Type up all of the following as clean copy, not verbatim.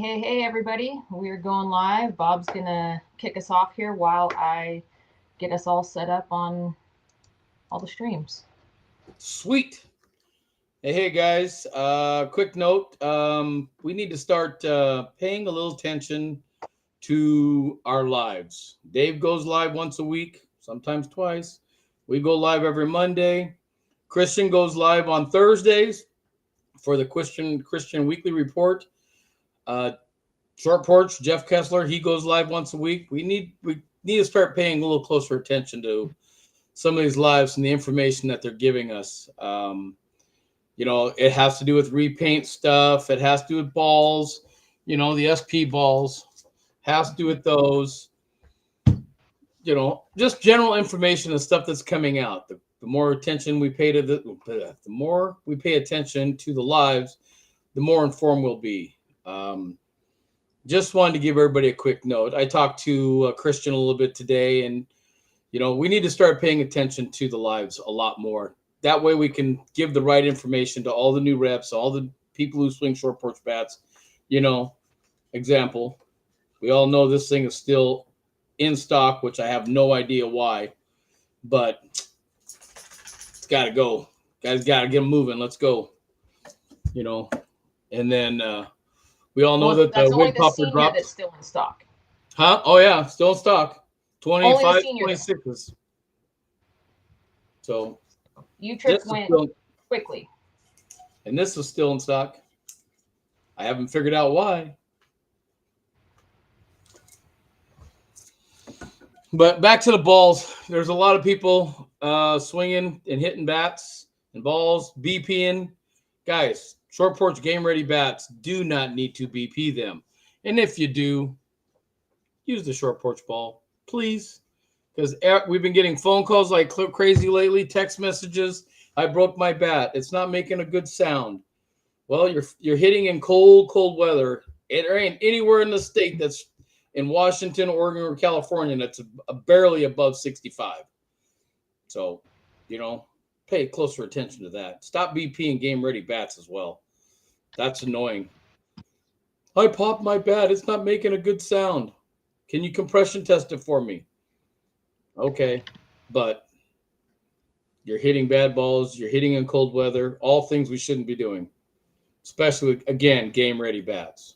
Hey, everybody. We're going live. Bob's going to kick us off here while I get us all set up on all the streams. Sweet. Hey guys. Quick note. We need to start paying a little attention to our lives. Dave goes live once a week, sometimes twice. We go live every Monday. Christian goes live on Thursdays for the Christian Weekly Report. Uh, Short Porch, Jeff Kessler, he goes live once a week. We need to start paying a little closer attention to some of these lives and the information that they're giving us. It has to do with repaint stuff. It has to do with balls. The SP balls has to do with those. Just general information and stuff that's coming out. The more attention we pay to the more we pay attention to the lives, the more informed we'll be. Just wanted to give everybody a quick note. I talked to Christian a little bit today, and we need to start paying attention to the lives a lot more. That way we can give the right information to all the new reps, all the people who swing short porch bats. Example, we all know this thing is still in stock, which I have no idea why, but it's got to go. Guys got to get them moving. Let's go. And then we all know that that's the only wig the popper senior drops. that's still in stock. Huh? Oh, yeah, still in stock. Only the 25, senior 26s. So U-Trip went quickly. And this is still in stock. I haven't figured out why. But back to the balls. There's a lot of people swinging and hitting bats and balls, BPing. Guys, short porch game ready bats do not need to BP them. And if you do, use the short porch ball, please. Because we've been getting phone calls like crazy lately, text messages. I broke my bat. It's not making a good sound. Well, you're hitting in cold weather. There ain't anywhere in the state that's in Washington, Oregon, or California that's barely above 65. So, pay closer attention to that. Stop BPing game-ready bats as well. That's annoying. I popped my bat. It's not making a good sound. Can you compression test it for me? Okay, but you're hitting bad balls. You're hitting in cold weather. All things we shouldn't be doing, especially, again, game-ready bats.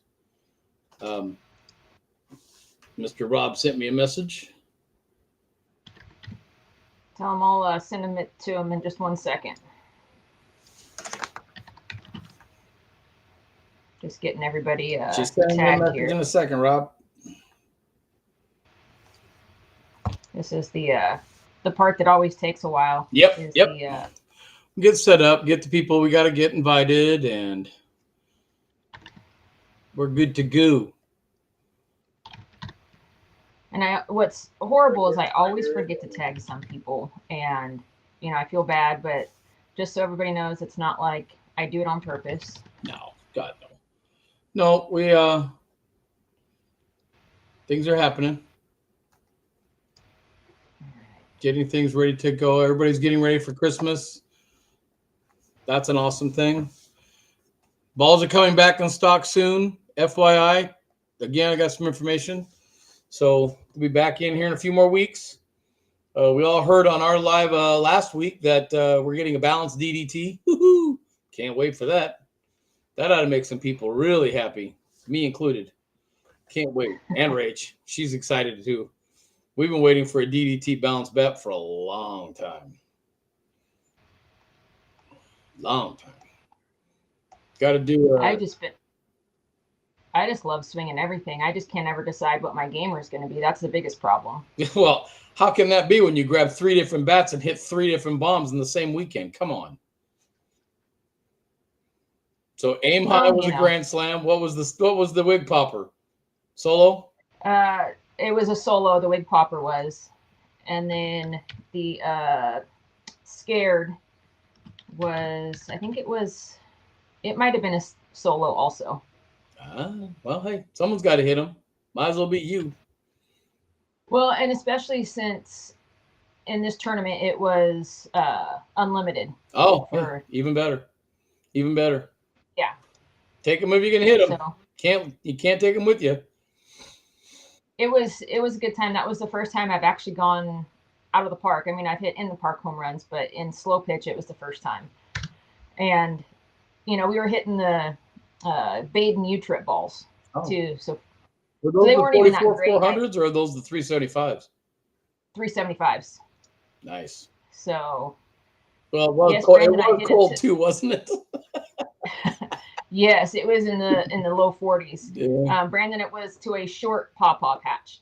Mr. Rob sent me a message. Tell him I'll send him it to him in just 1 second. Just getting everybody Just sending a message here. in a second, Rob. This is the part that always takes a while. Yep. Get set up, get the people. We got to get invited, and we're good to go. And what's horrible is I always forget to tag some people, and I feel bad, but just so everybody knows, it's not like I do it on purpose. No, God no. No, things are happening. Getting things ready to go. Everybody's getting ready for Christmas. That's an awesome thing. Balls are coming back in stock soon. FYI. Again, I got some information. So we'll be back in here in a few more weeks. We all heard on our live last week that we're getting a balanced DDT. Woohoo! Can't wait for that. That ought to make some people really happy, me included. Can't wait. And Rach, she's excited too. We've been waiting for a DDT bounce bat for a long time. Got to do. I just love swinging everything. I just can't ever decide what my gamer is going to be. That's the biggest problem. Well, how can that be when you grab 3 different bats and hit 3 different bombs in the same weekend? Come on. So aim high was a grand slam. What was the wig popper? Solo? It was a solo. The wig popper was, and then the scared was. I think it might have been a solo also. Well, hey, someone's got to hit them. Might as well be you. Well, and especially since in this tournament it was unlimited. Oh, even better. Yeah. Take them if you can hit them. So, You can't take them with you. It was a good time. That was the first time I've actually gone out of the park. I mean, I've hit in the park home runs, but in slow pitch, it was the first time. And we were hitting the Baden U-trip balls too. So Were they those the weren't even that 44 great. 400s or are those the 375s? 375s. Nice. So Well, it was yes, cold. It Brandon, I was hit it cold to. too, wasn't it? Yes, it was in the low 40s. Yeah. Brandon, it was to a short pawpaw patch.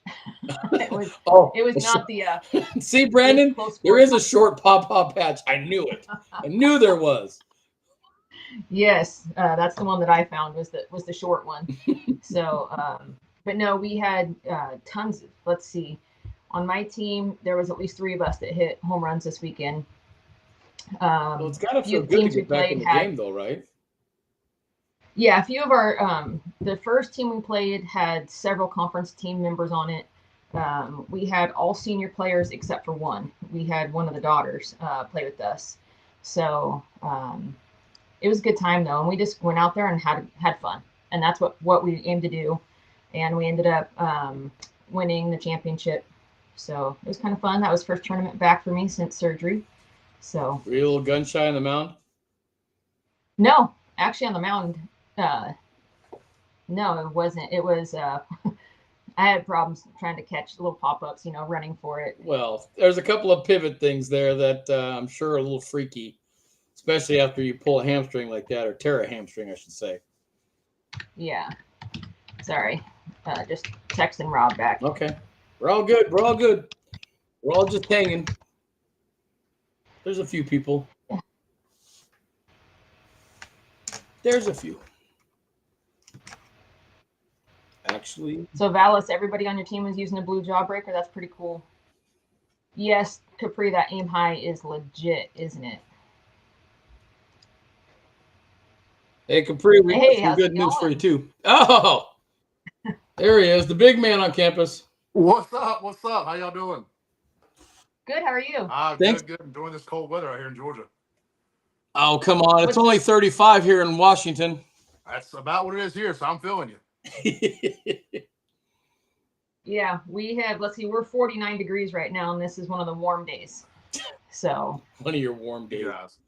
it was Oh, it was not the see, big Brandon, close there sport. is a short pawpaw patch. I knew it. I knew there was. Yes, that's the one that I found was the short one. So, but no, we had tons of. Let's see, on my team there was at least three of us that hit home runs this weekend. Well, it's got to Few feel of the good to teams we get back in played the had. game, though, right? Yeah, a few of our the first team we played had several conference team members on it. We had all senior players except for one. We had one of the daughters play with us, so it was a good time though, and we just went out there and had fun, and that's what we aimed to do, and we ended up winning the championship. So it was kind of fun. That was first tournament back for me since surgery. So Were you a little gun shy on the mound? no, actually on the mound, uh, no, it wasn't. It was I had problems trying to catch little pop ups, running for it. Well, there's a couple of pivot things there that I'm sure are a little freaky, especially after you pull a hamstring like that, or tear a hamstring, I should say. Yeah, sorry, just texting Rob back. Okay. We're all good. We're all good. We're all just hanging. There's a few people. There's a few. Actually, So Valis, everybody on your team was using a blue jawbreaker. That's pretty cool. Yes, Capri, that aim high is legit, isn't it? hey, Capri, we got Hey, some how's it good news for you, going? too. Oh, there he is, the big man on campus. What's up? What's up? How y'all doing? Good. How are you? Thanks. Good. Enjoying this cold weather out here in Georgia. Oh, come on. It's What's only 35 here in Washington. That's about what it is here, so I'm feeling you. Yeah, we have. Let's see, we're 49 degrees right now, and this is one of the warm days. So, One of your warm days. You guys.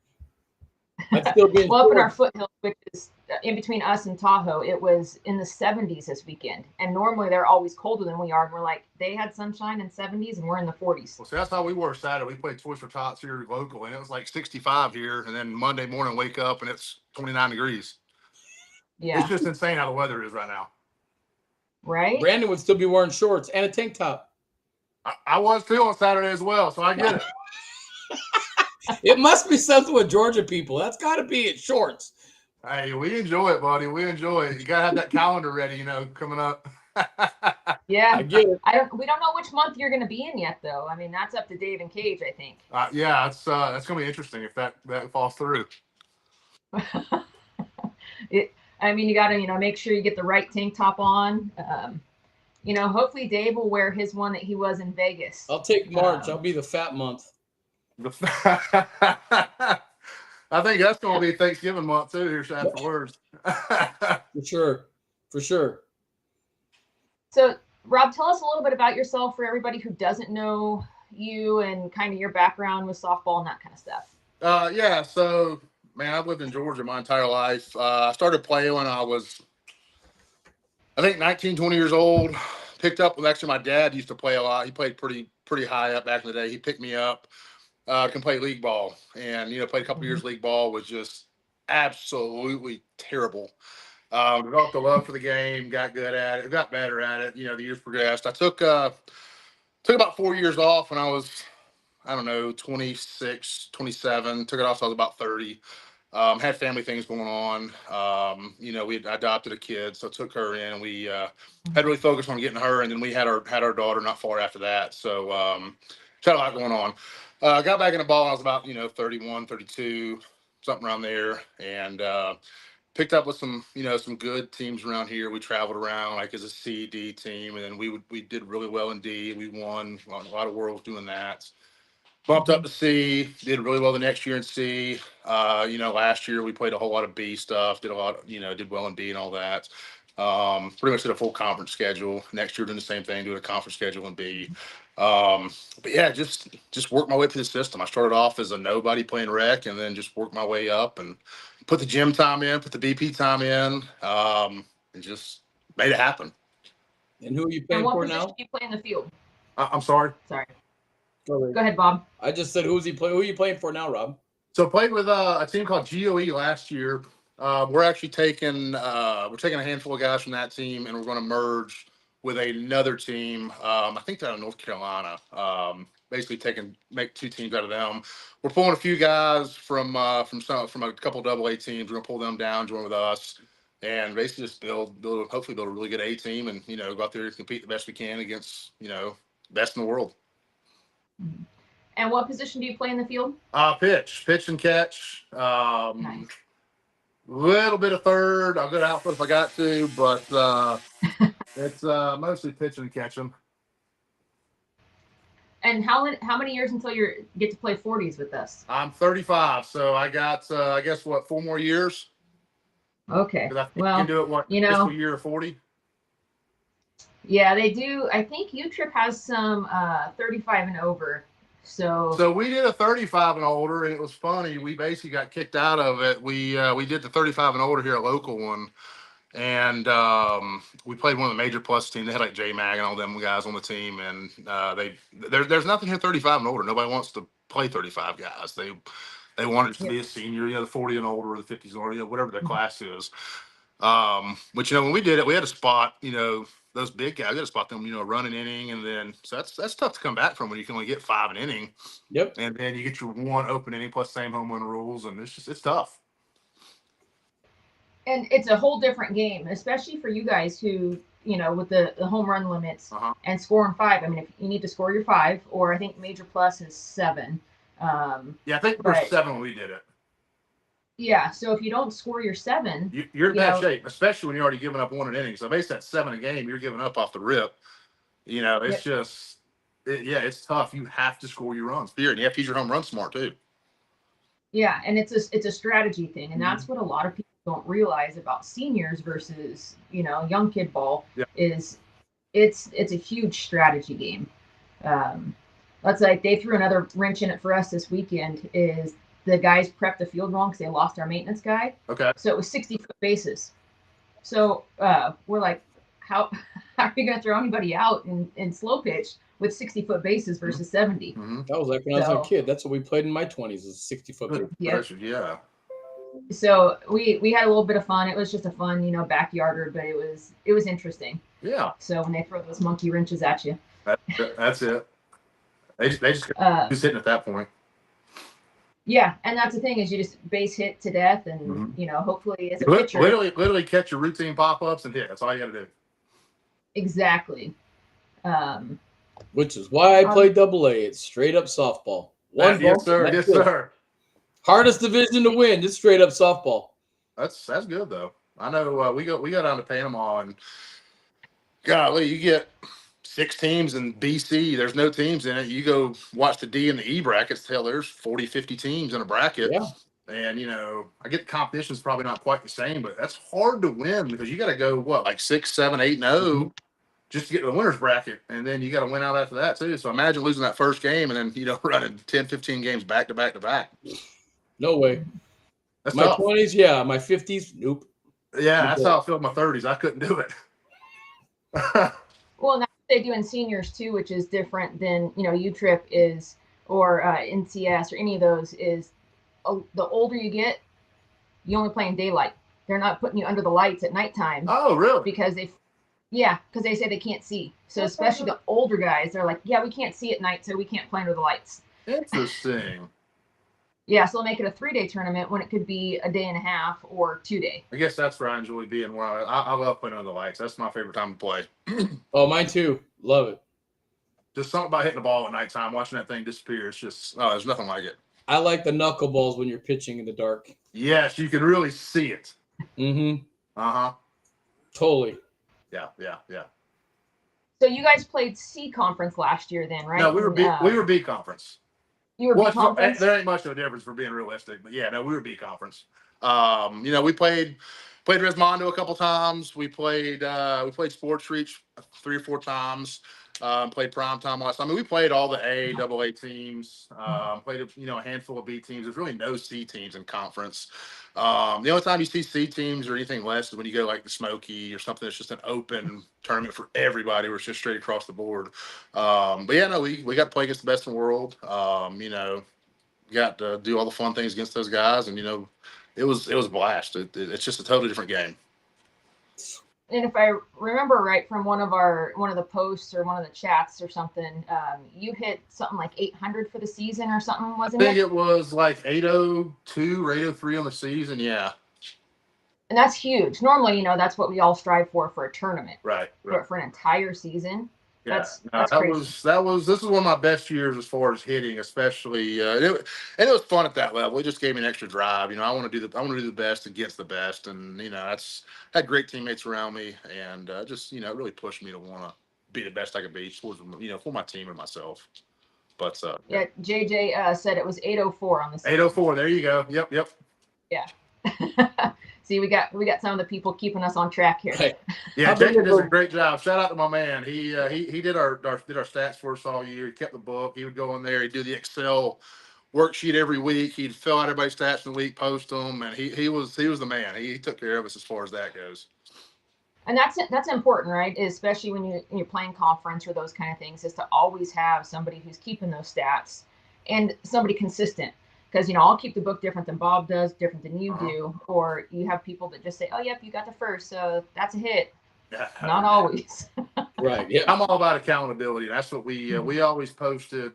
I'd still be in well, up in our shorts. foothills, which is in between us and Tahoe, it was in the 70s this weekend, and normally they're always colder than we are. And we're like, they had sunshine in 70s, and we're in the 40s. Well, see, that's how we were Saturday. We played Toys for Tots here local, and it was like 65 here. And then Monday morning, wake up and it's 29 degrees. It's Yeah, just insane how the weather is right now. right. Brandon would still be wearing shorts and a tank top. I was too on Saturday as well, so I get it. It must be something with Georgia people. That's got to be it. Shorts. Hey, we enjoy it, buddy. We enjoy it. You gotta have that calendar ready, coming up. Yeah, I get it. We don't know which month you're going to be in yet, though. I mean, that's up to Dave and Cage, I think. Yeah, that's gonna be interesting if that falls through. I mean, you got to make sure you get the right tank top on. Hopefully Dave will wear his one that he was in Vegas. I'll take March. I'll be the fat month. I think that's going to be Thanksgiving month too. Here afterwards. For sure. For sure. So, Rob, tell us a little bit about yourself for everybody who doesn't know you and kind of your background with softball and that kind of stuff. Yeah. So, man, I've lived in Georgia my entire life. I started playing when I was, I think, 19, 20 years old. Picked up with actually my dad used to play a lot. He played pretty high up back in the day. He picked me up. Can play league ball, and played a couple years league ball, was just absolutely terrible. Developed a love for the game, got good at it, got better at it. The years progressed. I took about 4 years off when I was, I don't know, 26, 27. Took it off so I was about 30. Had family things going on. We had adopted a kid, so took her in, and we had really focused on getting her, and then we had our daughter not far after that. So had a lot going on. Got back in the ball when I was about 31, 32, something around there, and picked up with some good teams around here. We traveled around like as a C, D team, and then we did really well in D. We won a lot of worlds doing that. Bumped up to C, did really well the next year in C. Last year we played a whole lot of B stuff, did a lot, did well in B and all that. Pretty much did a full conference schedule. Next year, doing the same thing, doing a conference schedule in B. But yeah, just work my way through the system. I started off as a nobody playing rec, and then just worked my way up and put the gym time in, put the BP time in, and just made it happen. And who are you And playing what for position now? do you play in the field? I'm sorry. Sorry. Go Go ahead, Bob. I just said, who are you playing for now, Rob? So played with a team called GOE last year. We're actually taking a handful of guys from that team, and we're going to merge with another team. I think they're out of North Carolina. Basically make two teams out of them. We're pulling a few guys from a couple AA teams. We're gonna pull them down, join with us, and basically just hopefully build a really good A team, and go out there and compete the best we can against best in the world. And what position do you play in the field? Pitch and catch. Nice. Little bit of third. I'll go to outfield if I got to, but it's mostly pitching and catching. And how many years until you get to play 40s with us? I'm 35, so I got I guess 4 more years. Okay. I Well, can do it fiscal year 40. Yeah, they do. I think UTRIP has some 35 and over. So we did a 35 and older, and it was funny. We basically got kicked out of it. We did the 35 and older here, a local one, and we played one of the major plus teams. They had like J Mag and all them guys on the team, and there's nothing here 35 and older. Nobody wants to play 35 guys. They want it to be a senior, the 40 and older, or the 50s and older, whatever their class is. But when we did it, we had a spot, those big guys, we had to spot them, run an inning, and then so that's tough to come back from when you can only get 5 an inning. Yep. And then you get your 1 open inning plus same home run rules, and it's tough. And it's a whole different game, especially for you guys who, with the home run limits and scoring 5. I mean, if you need to score your 5, or I think major plus is 7. I think we're 7 when we did it. Yeah, so if you don't score your 7, you're in bad shape, especially when you're already giving up 1 an inning. So basically, that's 7 a game. You're giving up off the rip. It's just, it's tough. You have to score your runs. And you have to use your home run smart too. Yeah, and it's a strategy thing, and that's what a lot of people don't realize about seniors versus young kid ball. Is it's a huge strategy game. That's like they threw another wrench in it for us this weekend. Is the guys prepped the field wrong because they lost our maintenance guy. Okay. So it was 60-foot bases. So we're like, how are you going to throw anybody out in slow pitch with 60-foot bases versus 70? That was like when I was a kid. That's what we played in my 20s, is 60-foot. Yeah. So we had a little bit of fun. It was just a fun, backyarder, but it was interesting. Yeah. So when they throw those monkey wrenches at you. That's it. They just hitting at that point. Yeah, and that's the thing is you just base hit to death, and hopefully as a pitcher, literally catch your routine pop-ups and hit. That's all you got to do. Exactly. Which is why I play AA. It's straight up softball. Yes, sir. Yes, sir. Hardest division to win. Just straight up softball. That's good though. I know we go down to Panama, and golly, you get 6 teams in BC. There's no teams in it. You go watch the D and the E brackets. Hell, there's 40, 50 teams in a bracket. Yeah. And, I get the competition's probably not quite the same, but that's hard to win because you got to go, like 6, 7, 8, 0 just to get to the winner's bracket. And then you got to win out after that, too. So imagine losing that first game and then, running 10, 15 games back to back to back. No way. That's my tough. 20s, yeah. My 50s, nope. Yeah, that's how I feel in my 30s. I couldn't do it. Well, now they do in seniors too, which is different than UTRIP is, or NCS or any of those. Is the older you get, you only play in daylight. They're not putting you under the lights at nighttime. Oh, really? Because they say they can't see. So especially the older guys, they're like, yeah, we can't see at night, so we can't play under the lights. Interesting. Yeah, so they'll make it a 3-day tournament when it could be a day and a half or 2-day. I guess that's where I enjoy being. Where I love playing under the lights. That's my favorite time to play. Oh, mine too. Love it. Just something about hitting the ball at nighttime, watching that thing disappear. It's just, there's nothing like it. I like the knuckleballs when you're pitching in the dark. Yes, you can really see it. Mm-hmm. Uh-huh. Totally. Yeah. So you guys played C conference last year then, right? No, we were B conference. You were B conference? There ain't much of a difference for being realistic, but yeah, no, we were B conference. We played Played Resmondo a couple times. We played Sports Reach 3 or 4 times. Played Prime Time last time. I mean, we played all the A, AA teams. Played a handful of B teams. There's really no C teams in conference. The only time you see C teams or anything less is when you go like the Smoky or something that's just an open tournament for everybody, where it's just straight across the board. But yeah, no, we got to play against the best in the world. Got to do all the fun things against those guys, and it was a blast. It's just a totally different game. And if I remember right from one of the posts or one of the chats or something, you hit something like 800 for the season or something, wasn't it? I think it was like 802 or 803 on the season. Yeah. And that's huge. Normally, that's what we all strive for a tournament. Right. But for an entire season, Yeah, that's crazy. This is one of my best years as far as hitting, especially, and it was fun at that level. It just gave me an extra drive. I want to do the best against the best, and had great teammates around me, and just it really pushed me to want to be the best I could be towards for my team and myself. But yeah, JJ said it was 804 on the season. 804. There you go. Yep. Yeah. See, we got some of the people keeping us on track here. Right. Yeah, JJ does a great job. Shout out to my man. He did our stats for us all year. He kept the book. He would go in there. He'd do the Excel worksheet every week. He'd fill out everybody's stats in the week, post them, and he was the man. He took care of us as far as that goes. And that's important, right? Especially when you're playing conference or those kind of things, is to always have somebody who's keeping those stats and somebody consistent. Because I'll keep the book different than Bob does, different than you do, or you have people that just say, "Oh, yep, you got the first, so that's a hit." Yeah, not always. Right. Yeah. I'm all about accountability. That's what we always posted.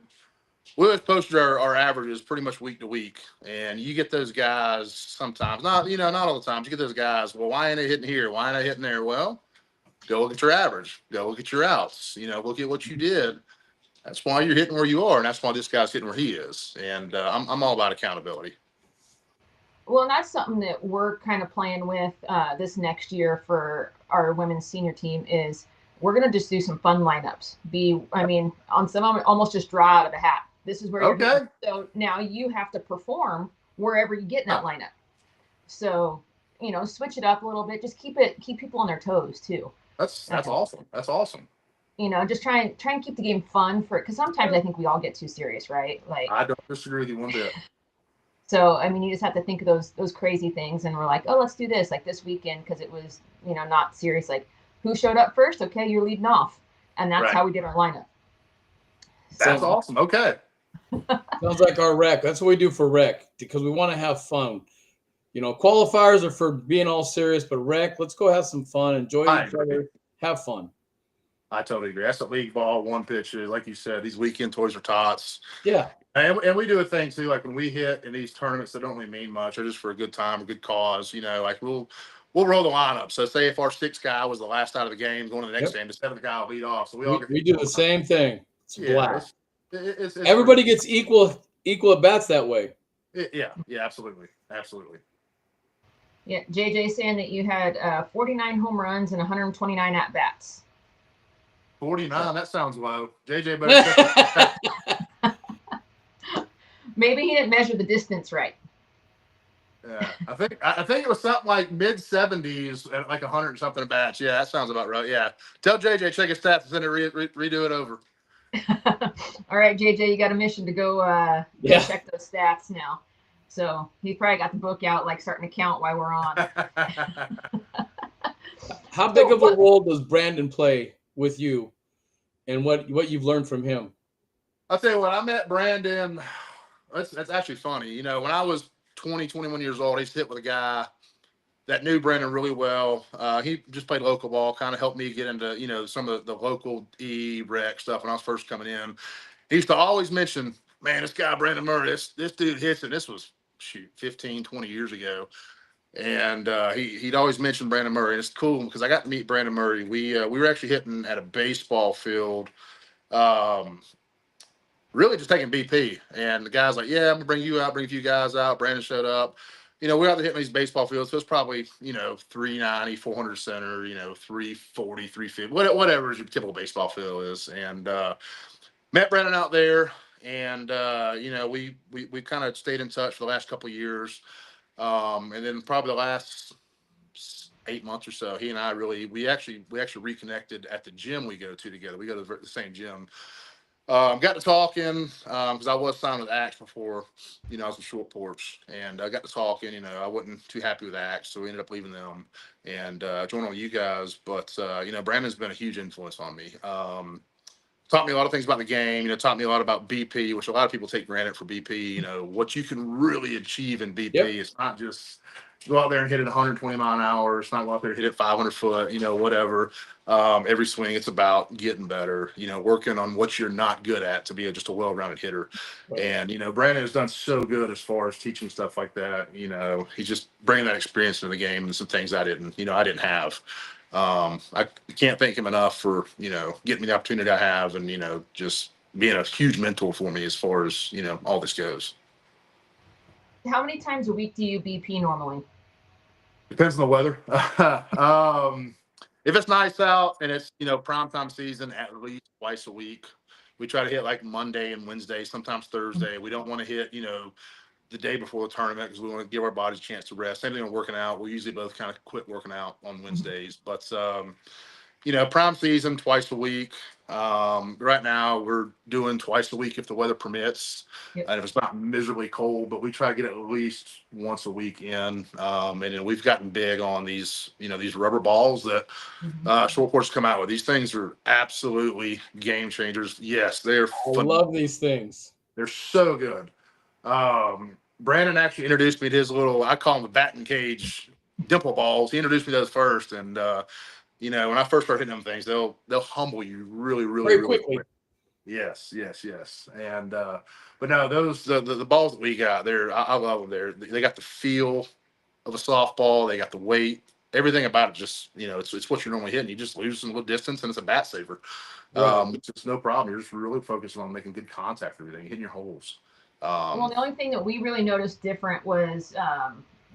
We always posted our averages pretty much week to week, and you get those guys sometimes. Not all the times. You get those guys. Well, why ain't they hitting here? Why ain't they hitting there? Well, go look at your average. Go look at your outs. Look at what you did. That's why you're hitting where you are, and that's why this guy's hitting where he is. And I'm all about accountability. Well, and that's something that we're kind of playing with this next year for our women's senior team is we're going to just do some fun lineups. On some of them, almost just draw out of the hat. This is where you're hitting. So now you have to perform wherever you get in that lineup. So, switch it up a little bit. Just keep people on their toes too. That's awesome. That's awesome. Just try and keep the game fun because sometimes I think we all get too serious, right? Like I don't disagree with you one bit. So, you just have to think of those crazy things, and we're like, oh, let's do this like this weekend because it was, not serious. Like, who showed up first? Okay, you're leading off, and that's how we did our lineup. That's awesome. Okay. Sounds like our rec. That's what we do for rec because we want to have fun. Qualifiers are for being all serious, but rec, let's go have some fun, enjoy each other, have fun. I totally agree. That's what league ball, one pitch, like you said. These weekend toys are tots. Yeah. And we do a thing too, like when we hit in these tournaments that don't really mean much, or just for a good time, a good cause. Like we'll roll the lineup. So say if our sixth guy was the last out of the game, going to the next game, the seventh guy will lead off. So we do the same thing. It's blast. It's everybody gets equal at bats that way. Yeah, absolutely. Yeah, JJ saying that you had 49 home runs and 129 at bats. 49. That sounds low. JJ better. Maybe he didn't measure the distance right. Yeah, I think it was something like mid 70s at like 100 and something at bats. Yeah, that sounds about right. Yeah, tell JJ check his stats and send it redo it over. All right, JJ, you got a mission to go check those stats now. So he probably got the book out, like starting to count while we're on. How big of a role does Brandon play with you, and what you've learned from him? I'll tell you what, I met Brandon. That's actually funny. When I was 20, 21 years old, I used to hit with a guy that knew Brandon really well. He just played local ball, kind of helped me get into, some of the local rec stuff when I was first coming in. He used to always mention, man, this guy, Brandon Murray, this dude hits it. This was, 15, 20 years ago. And he'd always mention Brandon Murray. And it's cool because I got to meet Brandon Murray. We were actually hitting at a baseball field, really just taking BP. And the guy's like, yeah, I'm going to bring you out, bring a few guys out. Brandon showed up. We're out there hitting these baseball fields. So it's probably, 390, 400 center, 340, 350, whatever your typical baseball field is. And met Brandon out there. And, we kind of stayed in touch for the last couple of years. And then probably the last 8 months or so, he and I we actually reconnected at the gym we go to together. We go to the same gym. Got to talking because I was signed with Axe before, I was with Short Porch, and I got to talking. I wasn't too happy with Axe, so we ended up leaving them and joining on you guys. But Brandon's been a huge influence on me. Taught me a lot of things about the game. Taught me a lot about BP, which a lot of people take granted for BP. What you can really achieve in BP. Yep. It's not just go out there and hit it 120 mile an hour. It's not go out there and hit it 500 foot, whatever. Every swing, it's about getting better, working on what you're not good at to be just a well-rounded hitter. Right. And, Brandon has done so good as far as teaching stuff like that. He's just bringing that experience into the game and some things I didn't have. I can't thank him enough for, getting me the opportunity I have and, just being a huge mentor for me as far as, all this goes. How many times a week do you BP normally? Depends on the weather. If it's nice out and it's, primetime season, at least twice a week. We try to hit like Monday and Wednesday, sometimes Thursday. We don't want to hit, the day before the tournament because we want to give our bodies a chance to rest. Same thing with working out. We usually both kind of quit working out on Wednesdays. But, prime season, twice a week. Right now, we're doing twice a week if the weather permits. Yep. And if it's not miserably cold, but we try to get at least once a week in. And we've gotten big on these, these rubber balls that Short Porch come out with. These things are absolutely game changers. Yes, they're I love these things. They're so good. Brandon actually introduced me to his little, I call them the batting cage dimple balls. He introduced me to those first. And, when I first start hitting them things, they'll humble you really, really, really quickly. quick. Yes. And, but no, those, the balls that we got, I love them. They got the feel of a softball. They got the weight, everything about it. Just, it's what you're normally hitting. You just lose some little distance and it's a bat saver. Right. It's no problem. You're just really focusing on making good contact with everything, hitting your holes. Well, the only thing that we really noticed different was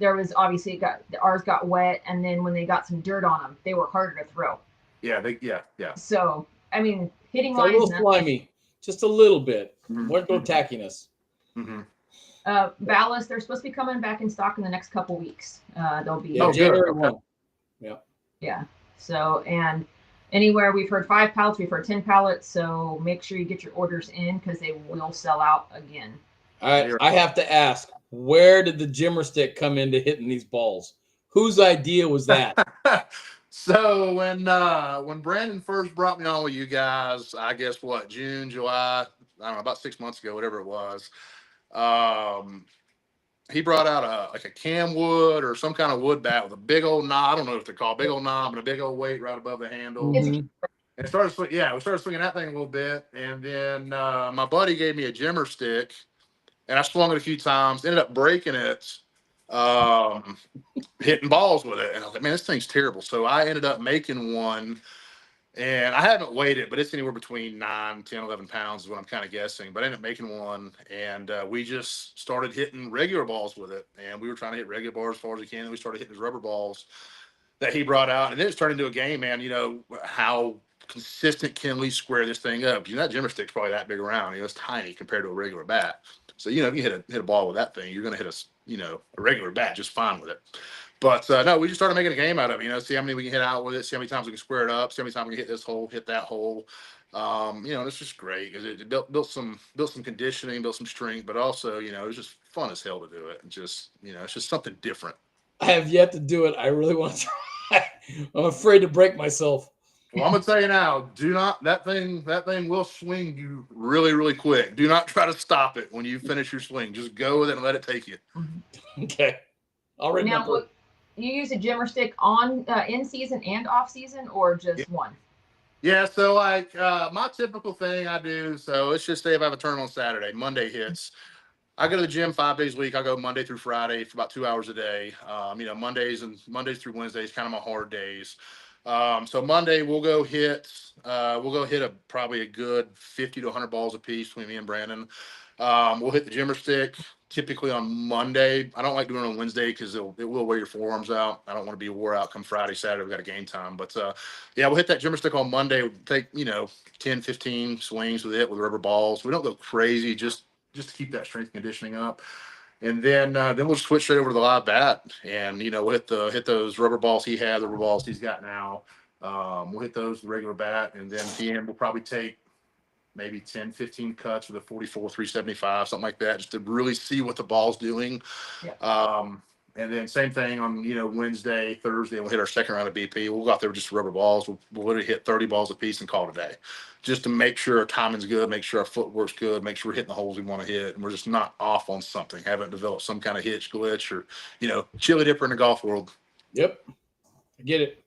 there was obviously ours got wet, and then when they got some dirt on them, they were harder to throw. Yeah. So I mean, hitting It's a wise, little slimy, just a little bit. Mhm. Won't go tackiness. ballast. They're supposed to be coming back in stock in the next couple weeks. They'll be January good. 1. Yeah. So, and anywhere we've heard 5 pallets, we've heard 10 pallets. So make sure you get your orders in because they will sell out again. I have to ask, where did the Jimmer stick come into hitting these balls? Whose idea was that? So when Brandon first brought me on with you guys, I guess June, July, I don't know, about 6 months ago, whatever it was. He brought out a cam wood or some kind of wood bat with a big old knob. I don't know what they're called, big old knob and a big old weight right above the handle. Mhm. And we started swinging that thing a little bit. And then my buddy gave me a Jimmer stick, and I swung it a few times, ended up breaking it, hitting balls with it. And I was like, man, this thing's terrible. So I ended up making one. And I haven't weighed it, but it's anywhere between 9, 10, 11 pounds is what I'm kind of guessing. But I ended up making one, and we just started hitting regular balls with it. And we were trying to hit regular balls as far as we can. And we started hitting his rubber balls that he brought out. And then it's turned into a game, man. How consistent can we square this thing up? That Jimmer stick's probably that big around. It's tiny compared to a regular bat. So, if you hit a ball with that thing, you're going to hit a regular bat just fine with it. But no, we just started making a game out of it. See how many we can hit out with it, see how many times we can square it up, see how many times we can hit this hole, hit that hole. It's just great because it built some conditioning, built some strength, but also, it was just fun as hell to do it. And just, it's just something different. I have yet to do it. I really want to try. I'm afraid to break myself. Well, I'm gonna tell you now, that thing will swing you really, really quick. Do not try to stop it when you finish your swing. Just go with it and let it take you. Okay. I'll remember. Now, you use a Jimmer stick on in season and off season, or just one? Yeah, so my typical thing I do, so let's just say if I have a tournament on Saturday, Monday hits. I go to the gym 5 days a week. I go Monday through Friday for about 2 hours a day. Mondays through Wednesdays, kind of my hard days. So Monday we'll go hit probably a good 50 to 100 balls a piece between me and Brandon. We'll hit the Jimmer stick typically on Monday. I don't like doing it on Wednesday because it will wear your forearms out. I don't want to be wore out come Friday, Saturday. We got a game time. But we'll hit that Jimmer stick on Monday. We'll take 10, 15 swings with it with rubber balls. We don't go crazy, just to keep that strength and conditioning up. And then we'll switch straight over to the live bat, and we'll hit those rubber balls he had, the rubber balls he's got now. We'll hit those with the regular bat, and then at the end we'll probably take maybe 10, 15 cuts with a 44, 375, something like that, just to really see what the ball's doing. Yeah. And then same thing on, Wednesday, Thursday, we'll hit our second round of BP. We'll go out there with just rubber balls. We'll literally hit 30 balls a piece and call it a day, just to make sure our timing's good, make sure our footwork's good, make sure we're hitting the holes we want to hit, and we're just not off on something, haven't developed some kind of hitch, glitch, or, chili dipper in the golf world. Yep. I get it.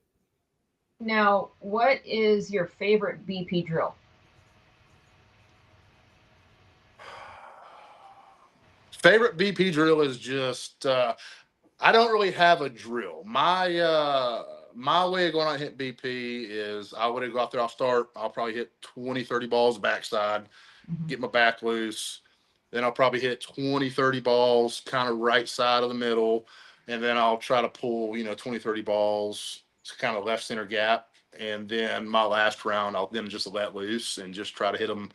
Now, what is your favorite BP drill? Favorite BP drill is just, I don't really have a drill. My way of going out and hit BP is I would go out there, I'll probably hit 20, 30 balls backside, get my back loose. Then I'll probably hit 20, 30 balls kind of right side of the middle. And then I'll try to pull, 20, 30 balls to kind of left center gap. And then my last round, I'll then just let loose and just try to hit them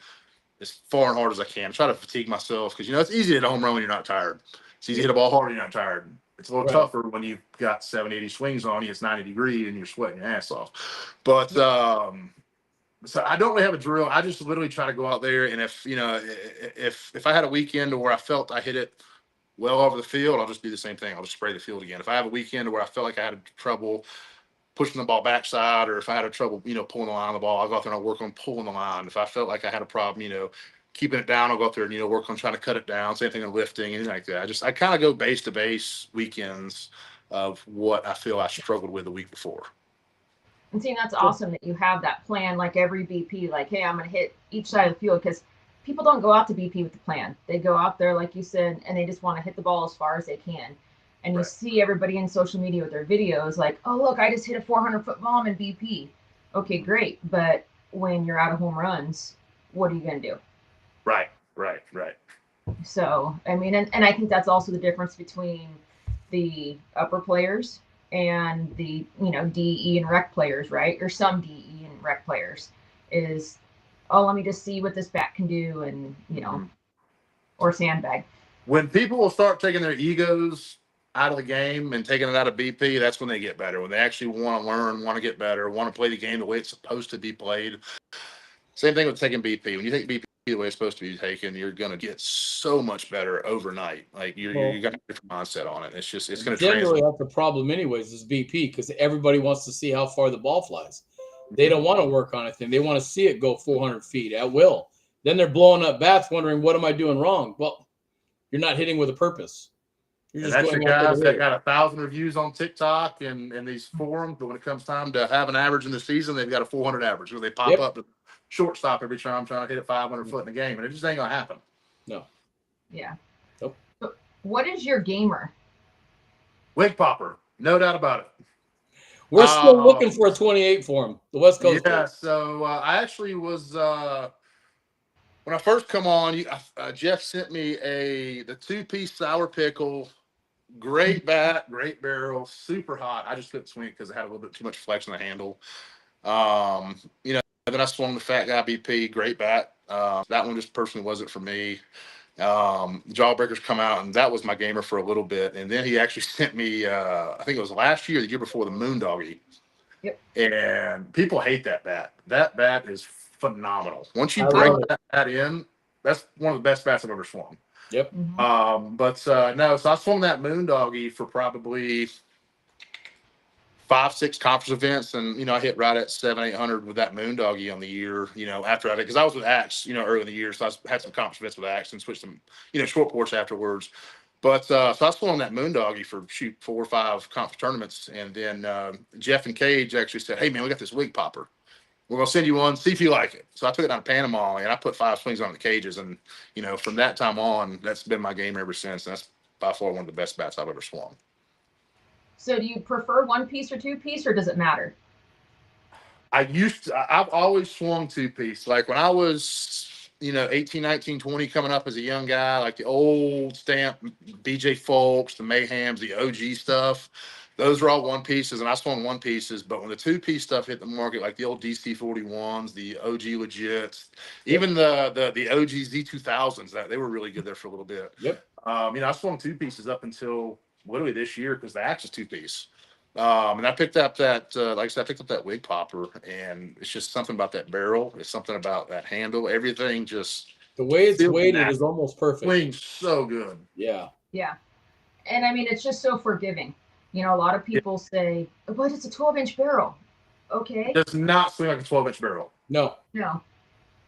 as far and hard as I can. Try to fatigue myself because, it's easy to hit a home run when you're not tired. It's easy to hit a ball hard when you're not tired. It's a little tougher when you've got 70, 80 swings on you. It's 90 degrees and you're sweating your ass off. But so I don't really have a drill. I just literally try to go out there, and if I had a weekend where I felt I hit it well over the field, I'll just do the same thing. I'll just spray the field again. If I have a weekend where I felt like I had trouble pushing the ball backside, or if I had a trouble, pulling the line of the ball, I'll go out there and I'll work on pulling the line. If I felt like I had a problem, keeping it down, I'll go out there and, work on trying to cut it down. Same thing in lifting, anything like that. I kind of go base to base weekends of what I feel I struggled with the week before. And see, that's awesome that you have that plan, like every BP, like, hey, I'm going to hit each side of the field, because people don't go out to BP with the plan. They go out there, like you said, and they just want to hit the ball as far as they can. And you see everybody in social media with their videos like, oh, look, I just hit a 400-foot bomb in BP. Okay, great. But when you're out of home runs, what are you going to do? Right. So, I mean, and I think that's also the difference between the upper players and the, DE and rec players, right? Or some DE and rec players is, oh, let me just see what this bat can do, and, or sandbag. When people will start taking their egos out of the game and taking it out of BP, that's when they get better. When they actually want to learn, want to get better, want to play the game the way it's supposed to be played. Same thing with taking BP. When you take BP the way it's supposed to be taken, you're going to get so much better overnight. Like you got a different mindset on it. It's going to generally that's the problem anyways is BP, because everybody wants to see how far the ball flies. They don't want to work on anything. They want to see it go 400 feet at will. Then they're blowing up bats wondering, what am I doing wrong? Well, you're not hitting with a purpose. You're just that's the guys that got 1,000 reviews on TikTok and these forums, but when it comes time to have an average in the season, they've got a 400 average where they pop up to shortstop every time trying to hit a 500 foot in the game, and it just ain't gonna happen. No. Yeah. Nope. So what is your gamer? Wig popper, no doubt about it. We're still looking for a 28 for him. The West Coast. Yeah. So I actually was when I first come on. Jeff sent me the 2-piece sour pickle. Great bat, great barrel, super hot. I just couldn't swing it because it had a little bit too much flex on the handle. Then I swung the Fat Guy BP, great bat. That one just personally wasn't for me. Jawbreakers come out, and that was my gamer for a little bit. And then he actually sent me, I think it was last year, the year before, the Moondoggy. Yep. And people hate that bat. That bat is phenomenal. Once you break that bat in, that's one of the best bats I've ever swung. Yep. Mm-hmm. No, so I swung that Moondoggy for probably 5-6 conference events, and I hit right at 700-800 with that Moondoggy on the year. After I did, because I was with Axe, early in the year, so I had some conference events with Axe and switched them, short porch afterwards. But so I swung that Moondoggy for 4 or 5 conference tournaments, and then Jeff and Cage actually said, "Hey man, we got this wig popper. We're gonna send you one, see if you like it." So I took it down to Panama, and I put 5 swings on the cages, and from that time on, that's been my game ever since. And that's by far one of the best bats I've ever swung. So do you prefer 1-piece or 2-piece, or does it matter? I've always swung 2-piece. Like when I was, 18, 19, 20, coming up as a young guy, like the old stamp, BJ Folks, the Mayhems, the OG stuff, those were all 1-pieces, and I swung 1-pieces. But when the 2-piece stuff hit the market, like the old DC 41s, the OG legits, even the OG Z2000s, that they were really good there for a little bit. Yep. I swung two pieces up until literally this year because the axe is two piece. And I picked up that, like I said, I picked up that wig popper, and it's just something about that barrel. It's something about that handle. Everything just The way it's feels weighted natural. is almost perfect. Swings so good. Yeah. Yeah. And I mean, it's just so forgiving. A lot of people say, but it's a 12-inch barrel. Okay. It does not swing like a 12-inch barrel. No. No.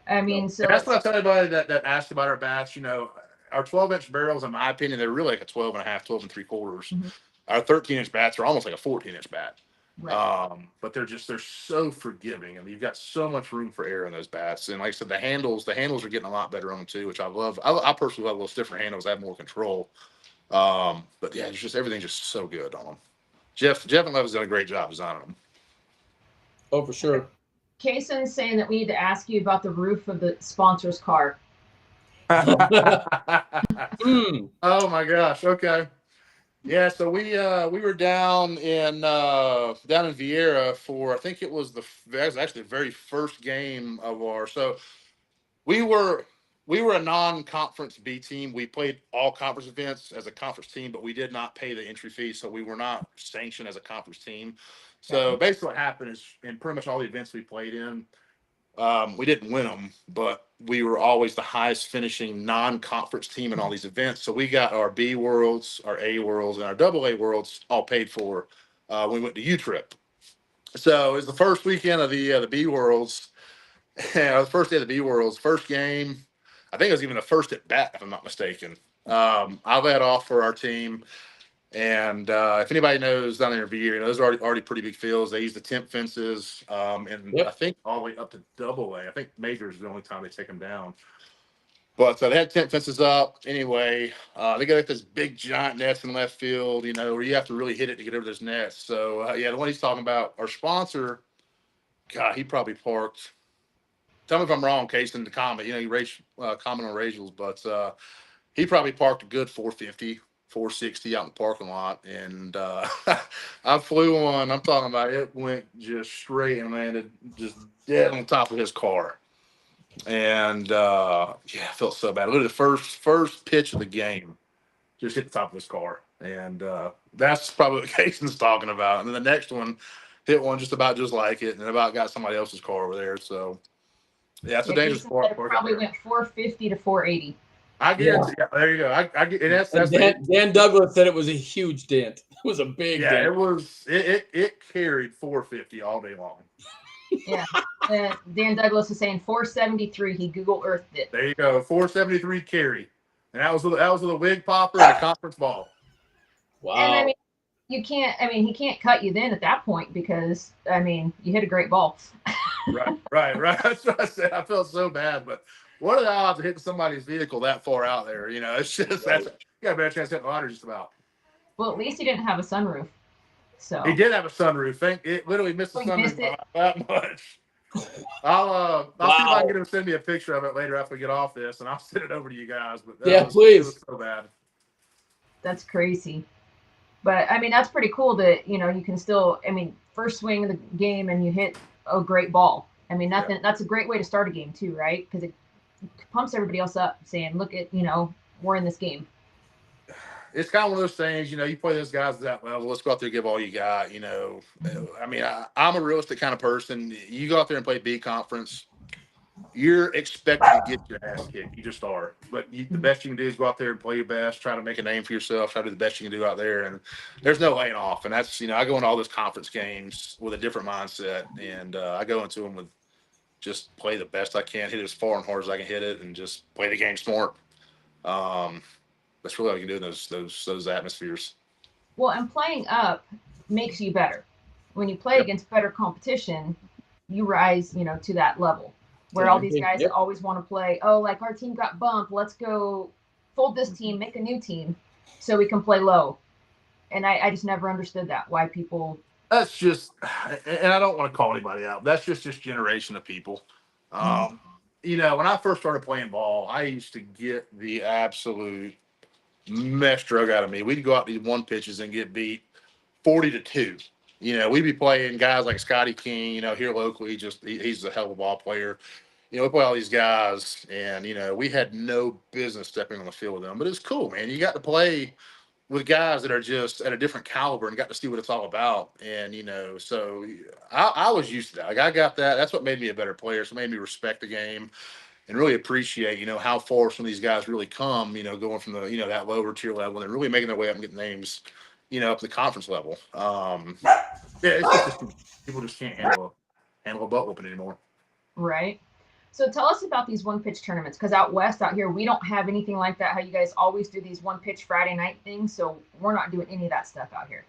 I mean, so And that's what I tell everybody that asked about our bats. Our 12-inch barrels, in my opinion, they're really like a 12 and a half, 12 and three quarters. Mhm. Our 13-inch bats are almost like a 14-inch bat. Right. But they're so forgiving, and you've got so much room for air in those bats. And like I said, the handles are getting a lot better on them too, which I love. I personally love those different handles. I have more control. But yeah, it's just everything's just so good on them. Jeff and Love has done a great job designing them. Oh, for sure. Kason's saying that we need to ask you about the roof of the sponsor's car. Oh my gosh. Okay. Yeah, so we were down in Vieira for, I think it was that was actually the very first game of our. So we were a non-conference B team. We played all conference events as a conference team, but we did not pay the entry fee, so we were not sanctioned as a conference team. So basically, what happened is, in pretty much all the events we played in, we didn't win them, but we were always the highest finishing non-conference team in all these events. So we got our B Worlds, our A Worlds, and our AA Worlds all paid for. When we went to U-Trip. So it was the first weekend of the B Worlds. The first day of the B Worlds, first game. I think it was even the first at bat, if I'm not mistaken. I led off for our team. And if anybody knows down there in Vieira, those are already pretty big fields. They use the temp fences, and I think all the way up to AA. I think major is the only time they take them down. But they had temp fences up. Anyway, they got this big giant nets in left field, where you have to really hit it to get over those nets. So the one he's talking about, our sponsor, God, he probably parked. Tell me if I'm wrong, Case, in the comment. You comment on Rachel's, but he probably parked a good 450. 460 out in the parking lot, and I flew one. I'm talking about it went just straight and landed just dead on top of his car, and I felt so bad. Literally the first pitch of the game just hit the top of his car, and that's probably what Cason's talking about. And then the next one hit one just about just like it, and about got somebody else's car over there. So it's a dangerous part. It probably went 450 to 480. I guarantee. Yeah, there you go. I get, and that's Dan Douglas said it was a huge dent. It was a big dent. It was. It carried 450 all day long. Yeah. Dan Douglas is saying 473. He Google Earthed it. There you go. 473 carry, and that was with a wig popper and a conference ball. Wow. And I mean, he can't cut you then at that point because you hit a great ball. Right. That's what I said. I felt so bad, but what are the odds of hitting somebody's vehicle that far out there? It's just you got a better chance of hitting the lottery just about. Well, at least he didn't have a sunroof. So he did have a sunroof. It literally missed the sunroof by that much. I'll see if I can get him to send me a picture of it later after we get off this, and I'll send it over to you guys. But please. It was so bad. That's crazy. But that's pretty cool that you can still first swing of the game and you hit a great ball. That's a great way to start a game too, right? Because it pumps everybody else up, saying, "Look at we're in this game." It's kind of one of those things, you play those guys at that level. Let's go out there and give all you got. I'm a realistic kind of person. You go out there and play B conference, you're expected to get your ass kicked. You just are. But the best you can do is go out there and play your best, try to make a name for yourself, try to do the best you can do out there. And there's no laying off. And that's, I go into all those conference games with a different mindset. And I go into them with just play the best I can, hit it as far and hard as I can hit it, and just play the game smart. That's really all you can do in those atmospheres. Well, and playing up makes you better. When you play against better competition, you rise, to that level. Where all these guys that always want to play, like our team got bumped, let's go fold this team, make a new team, so we can play low. And I just never understood that. Why people. That's just, and I don't want to call anybody out. That's just this generation of people. When I first started playing ball, I used to get the absolute mess drug out of me. We'd go out these one pitches and get beat 40-2. We'd be playing guys like Scotty King, here locally. He's a hell of a ball player. we play all these guys, and we had no business stepping on the field with them, but it's cool, man. You got to play with guys that are just at a different caliber and got to see what it's all about. And so I was used to that. Like I got that. That's what made me a better player. So it made me respect the game and really appreciate how far some of these guys really come. Going from the that lower tier level and really making their way up and getting names, up to the conference level. Yeah, it's just people just can't handle a butt whooping anymore. Right. So tell us about these one pitch tournaments, because out west, out here, we don't have anything like that. How you guys always do these one pitch Friday night things. So we're not doing any of that stuff out here.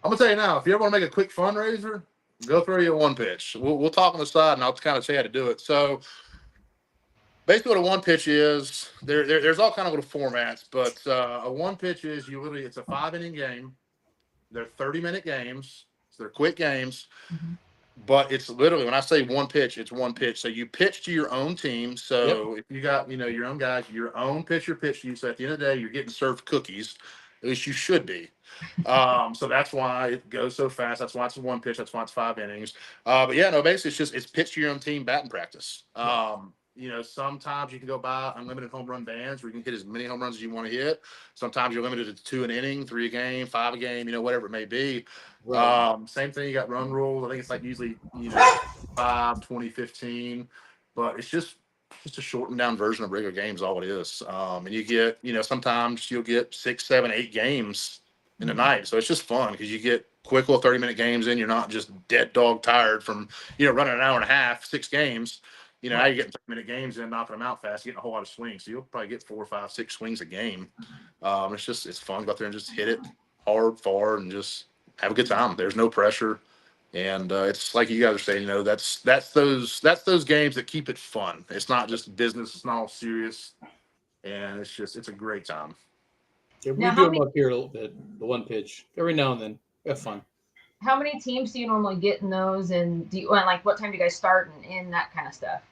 I'm gonna tell you now, if you ever want to make a quick fundraiser, go throw you a one pitch. We'll talk on the side, and I'll kind of tell you how to do it. So basically, what a one pitch is, there's all kind of little formats, but a one pitch is it's a 5-inning game. They're 30-minute games, so they're quick games. Mm-hmm. But it's literally, when I say one pitch, it's one pitch. So you pitch to your own team. So if you got, your own guys, your own pitcher pitch to you. So at the end of the day, you're getting served cookies. At least you should be. So that's why it goes so fast. That's why it's one pitch. That's why it's 5 innings. But yeah, no, basically it's pitch to your own team batting practice. Sometimes you can go buy unlimited home run bands where you can hit as many home runs as you want to hit. Sometimes you're limited to 2 an inning, 3 a game, 5 a game, whatever it may be. Right. Same thing. You got run rules. I think it's like usually 5, 20, 15, but it's just a shortened down version of regular games. All it is. And you get sometimes you'll get 6, 7, 8 games in a night. So it's just fun because you get quick little 30-minute games in. You're not just dead dog tired from running an hour and a half, 6 games. Now you're getting 30-minute games in, knocking them out fast, getting a whole lot of swings. So you'll probably get 4, 5, 6 swings a game. It's fun. Go out there and just hit it hard, far, and just have a good time. There's no pressure, and it's like you guys are saying. That's those games that keep it fun. It's not just business. It's not all serious, and it's a great time. Yeah, we do them up here a little bit. The one pitch every now and then. We have fun. How many teams do you normally get in those, and what time do you guys start and that kind of stuff?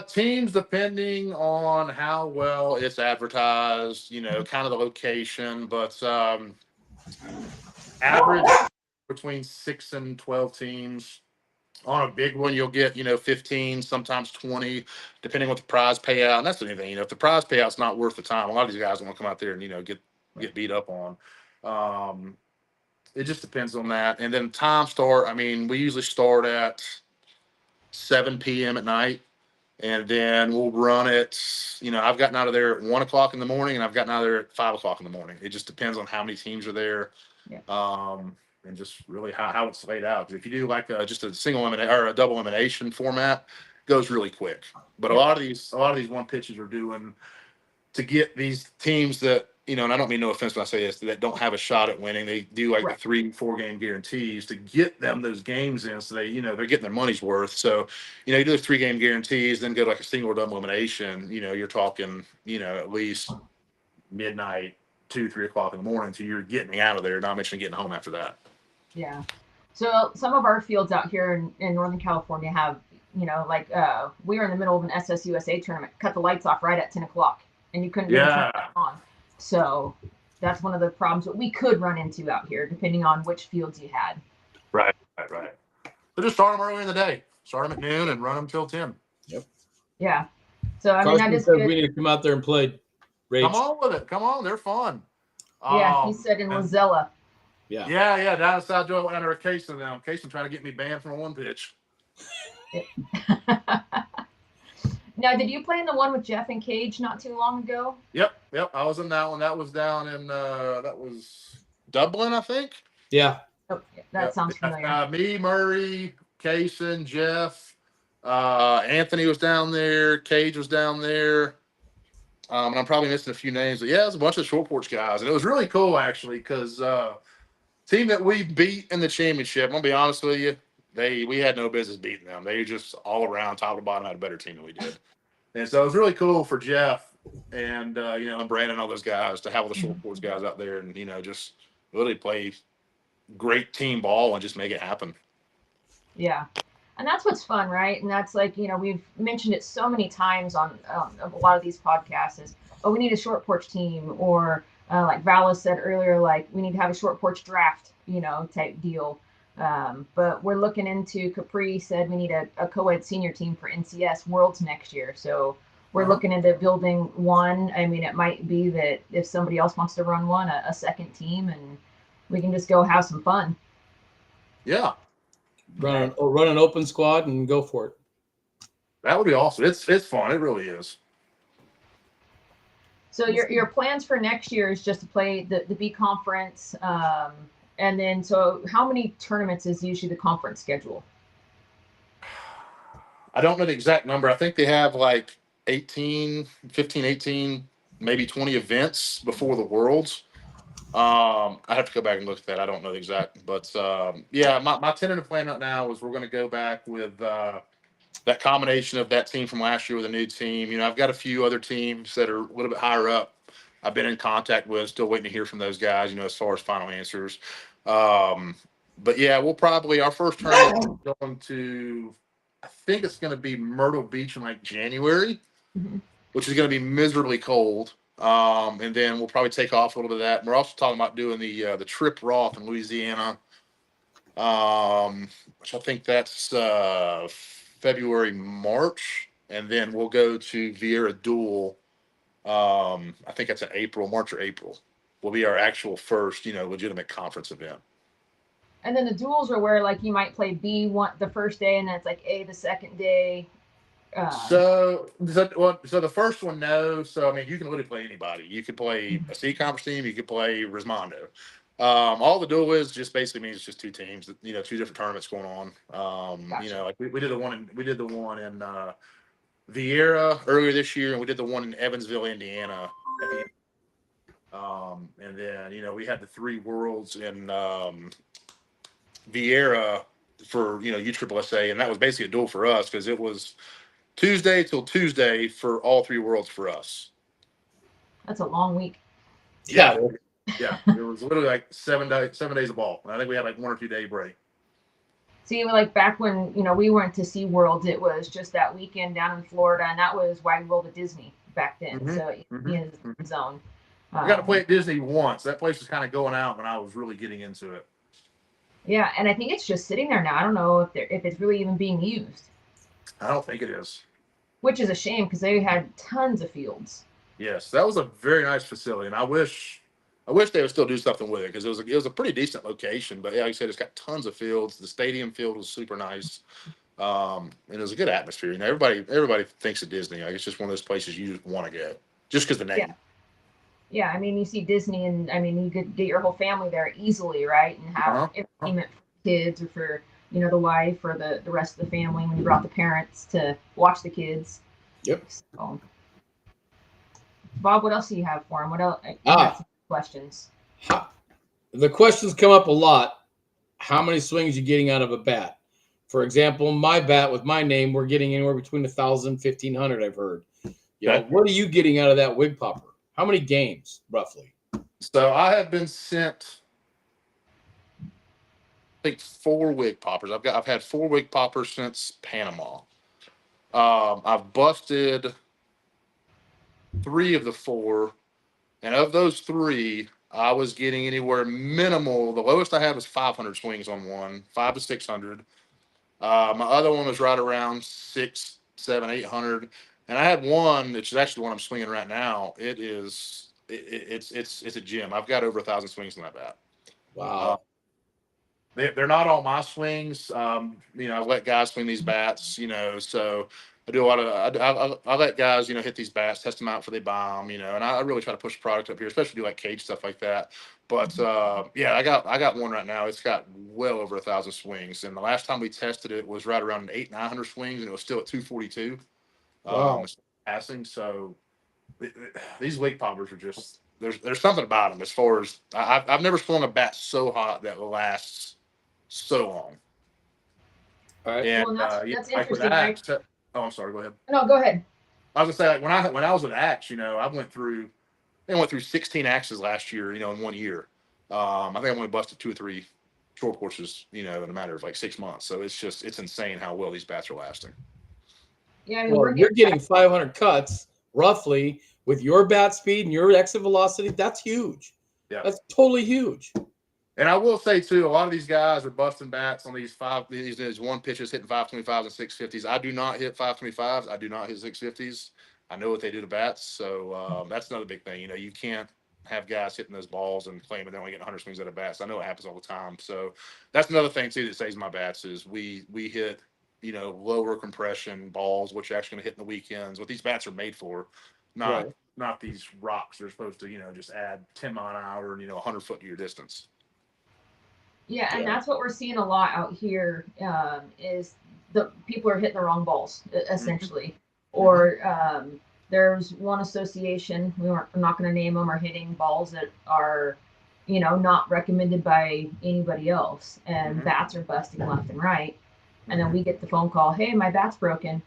Teams depending on how well it's advertised, kind of the location, but average between 6 and 12 teams. On a big one, you'll get 15, sometimes 20, depending on the prize payout. And that's the thing, if the prize payout's not worth the time, a lot of these guys want to come out there and get beat up on. It just depends on that. And then time start. We usually start at 7 p.m. at night. And then we'll run it. I've gotten out of there at 1 o'clock in the morning, and I've gotten out of there at 5 o'clock in the morning. It just depends on how many teams are there, and just really how it's laid out. If you do like just a single elimination or a double elimination format, it goes really quick. But a lot of these one pitches are doing to get these teams that and I don't mean no offense when I say this, that don't have a shot at winning. They do like the 3-4 game guarantees to get them those games in, so they they're getting their money's worth. So you do the 3 game guarantees, then go to like a single or double elimination. You're talking at least midnight, 2, 3 o'clock in the morning, so you're getting out of there. Not mentioning getting home after that. Yeah. So some of our fields out here in Northern California have we were in the middle of an SSUSA tournament, cut the lights off right at 10 o'clock, and you couldn't get the on. So that's one of the problems that we could run into out here, depending on which fields you had. Right. So just start them early in the day. Start them at noon and run them till 10. Yep. Yeah. So that is good. We need to come out there and play. Rage. Come on with it. Come on, they're fun. Yeah, he said in Lozella. Yeah. Down in South Georgia, went under a case of them. Case trying to get me banned from a one pitch. Now, did you play in the one with Jeff and Cage not too long ago? Yep. I was in that one. That was down in that was Dublin, I think. Yeah. Oh, that sounds familiar. Me, Murray, Kaysen, Jeff, Anthony was down there. Cage was down there. And I'm probably missing a few names, but yeah, it was a bunch of short porch guys, and it was really cool actually because team that we beat in the championship. I'm gonna be honest with you. We had no business beating them. They just all around, top to bottom, had a better team than we did. And so it was really cool for Jeff and and Brandon and all those guys to have all the short porch guys out there and just really play great team ball and just make it happen. Yeah. And that's what's fun, right? And that's we've mentioned it so many times on a lot of these podcasts is, we need a short porch team, or like Valis said earlier, like we need to have a short porch draft, type deal. But we're looking into, Capri said we need a co-ed senior team for NCS Worlds next year. So we're looking into building one. I mean, it might be that if somebody else wants to run one, a second team, and we can just go have some fun. Yeah, Run an open squad and go for it. that would be awesome. It's fun. It really is. So your plans for next year is just to play the B conference, and then so how many tournaments is usually the conference schedule? I don't know the exact number. I think they have like 18, 15, 18, maybe 20 events before the Worlds. I have to go back and look at that. I don't know the exact, but yeah, my tentative plan right now is we're going to go back with that combination of that team from last year with a new team. You know, I've got a few other teams that are a little bit higher up. I've been in contact with, still waiting to hear from those guys. You know, as far as final answers. But yeah, we'll probably our first tournament is going to. I think it's going to be Myrtle Beach in like January, which is going to be miserably cold. And then we'll probably take off a little bit of that. We're also talking about doing the Trip Roth in Louisiana, which I think that's February, March, and then we'll go to Vieira Duel. I think that's in April, March or April. Will be our actual first, legitimate conference event. And then the duels are where like you might play B one the first day, and then it's like A the second day. So the first one, no. So I mean, you can literally play anybody. You could play a C conference team. You could play Rismondo. All the duel is just basically means it's just two teams. Two different tournaments going on. Gotcha. Like we did the one in Vieira earlier this year, and we did the one in Evansville, Indiana. And then we had the 3 Worlds in Vieira for USSSA, and that was basically a duel for us because it was Tuesday till Tuesday for all 3 Worlds for us. That's a long week. Yeah, yeah. It was literally like 7 days of ball. I think we had like 1 or 2 day break. See, like back when we went to Sea Worlds, it was just that weekend down in Florida, and that was Wide World of Disney back then. So zone. I got to play at Disney once. That place was kind of going out when I was really getting into it. Yeah, and I think it's just sitting there now. I don't know if it's really even being used. I don't think it is. Which is a shame because they had tons of fields. Yes, that was a very nice facility, and I wish they would still do something with it because it was a pretty decent location. But yeah, like I said, it's got tons of fields. The stadium field was super nice, and it was a good atmosphere. Everybody thinks of Disney. Like it's just one of those places you just want to go just because the name. Yeah. Yeah, I mean, you see Disney, and I mean, you could get your whole family there easily, right? And have entertainment for kids or for the wife or the rest of the family when you brought the parents to watch the kids. Yep. So, Bob, what else do you have for him? What else? Some questions. The questions come up a lot. How many swings are you getting out of a bat? For example, my bat with my name, we're getting anywhere between 1,000 and 1,500, I've heard. What are you getting out of that wig popper? How many games, roughly? So I have been sent, I think, 4 wig poppers. I've had 4 wig poppers since Panama. I've busted 3 of the 4, and of those 3, I was getting anywhere minimal. The lowest I had was 500 swings on one, 500 to 600. My other one was right around 600, 700, 800. And I had one, which is actually the one I'm swinging right now. It's a gem. I've got over 1,000 swings in that bat. Wow. They're not all my swings. I let guys swing these bats. So I do a lot of. I let guys hit these bats, test them out before they buy them. And I really try to push the product up here, especially do like cage stuff like that. But yeah, I got one right now. It's got well over 1,000 swings, and the last time we tested it was right around 800-900 swings, and it was still at 242. Wow. Passing. So these wig poppers are just there's something about them as far as I've never swung a bat so hot that lasts so long. All right. And that's like with interesting. Axe, I'm sorry. Go ahead. No, go ahead. I was gonna say like when I was with Axe, I went through 16 axes last year. In 1 year. I think I only busted 2 or 3 short courses. In a matter of like 6 months. So it's insane how well these bats are lasting. Yeah, I mean, well, you're getting 500 cuts roughly with your bat speed and your exit velocity. That's huge. Yeah, that's totally huge. And I will say too, a lot of these guys are busting bats on these one pitches hitting 525s and 650s. I do not hit 525s. I do not hit 650s. I know what they do to bats, so that's another big thing. You can't have guys hitting those balls and claiming they're only getting 100 swings at a bats. I know it happens all the time. So that's another thing too that saves my bats is we hit lower compression balls, which are actually going to hit in the weekends. What these bats are made for, not Right. not these rocks. They're supposed to just add 10-mile-an-hour and 100-foot to your distance. Yeah, and Yeah. that's what we're seeing a lot out here. Is the people are hitting the wrong balls essentially, or there's one association I'm not going to name them are hitting balls that are, not recommended by anybody else, and bats are busting left and right, and then we get the phone call, hey, my bat's broken.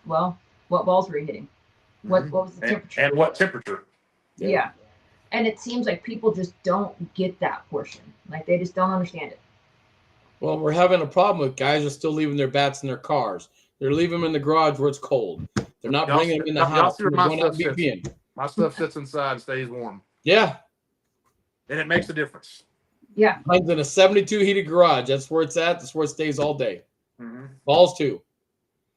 Well, what balls were you hitting? What was the temperature? And what temperature? Yeah. And it seems like people just don't get that portion. Like they just don't understand it. Well, we're having a problem with guys are still leaving their bats in their cars. They're leaving them in the garage where it's cold. They're not bringing them in the house. They're going out BPing. My stuff sits inside and stays warm. Yeah. And it makes a difference. Yeah. Mine's in a 72 heated garage. That's where it's at. That's where it stays all day. Balls too.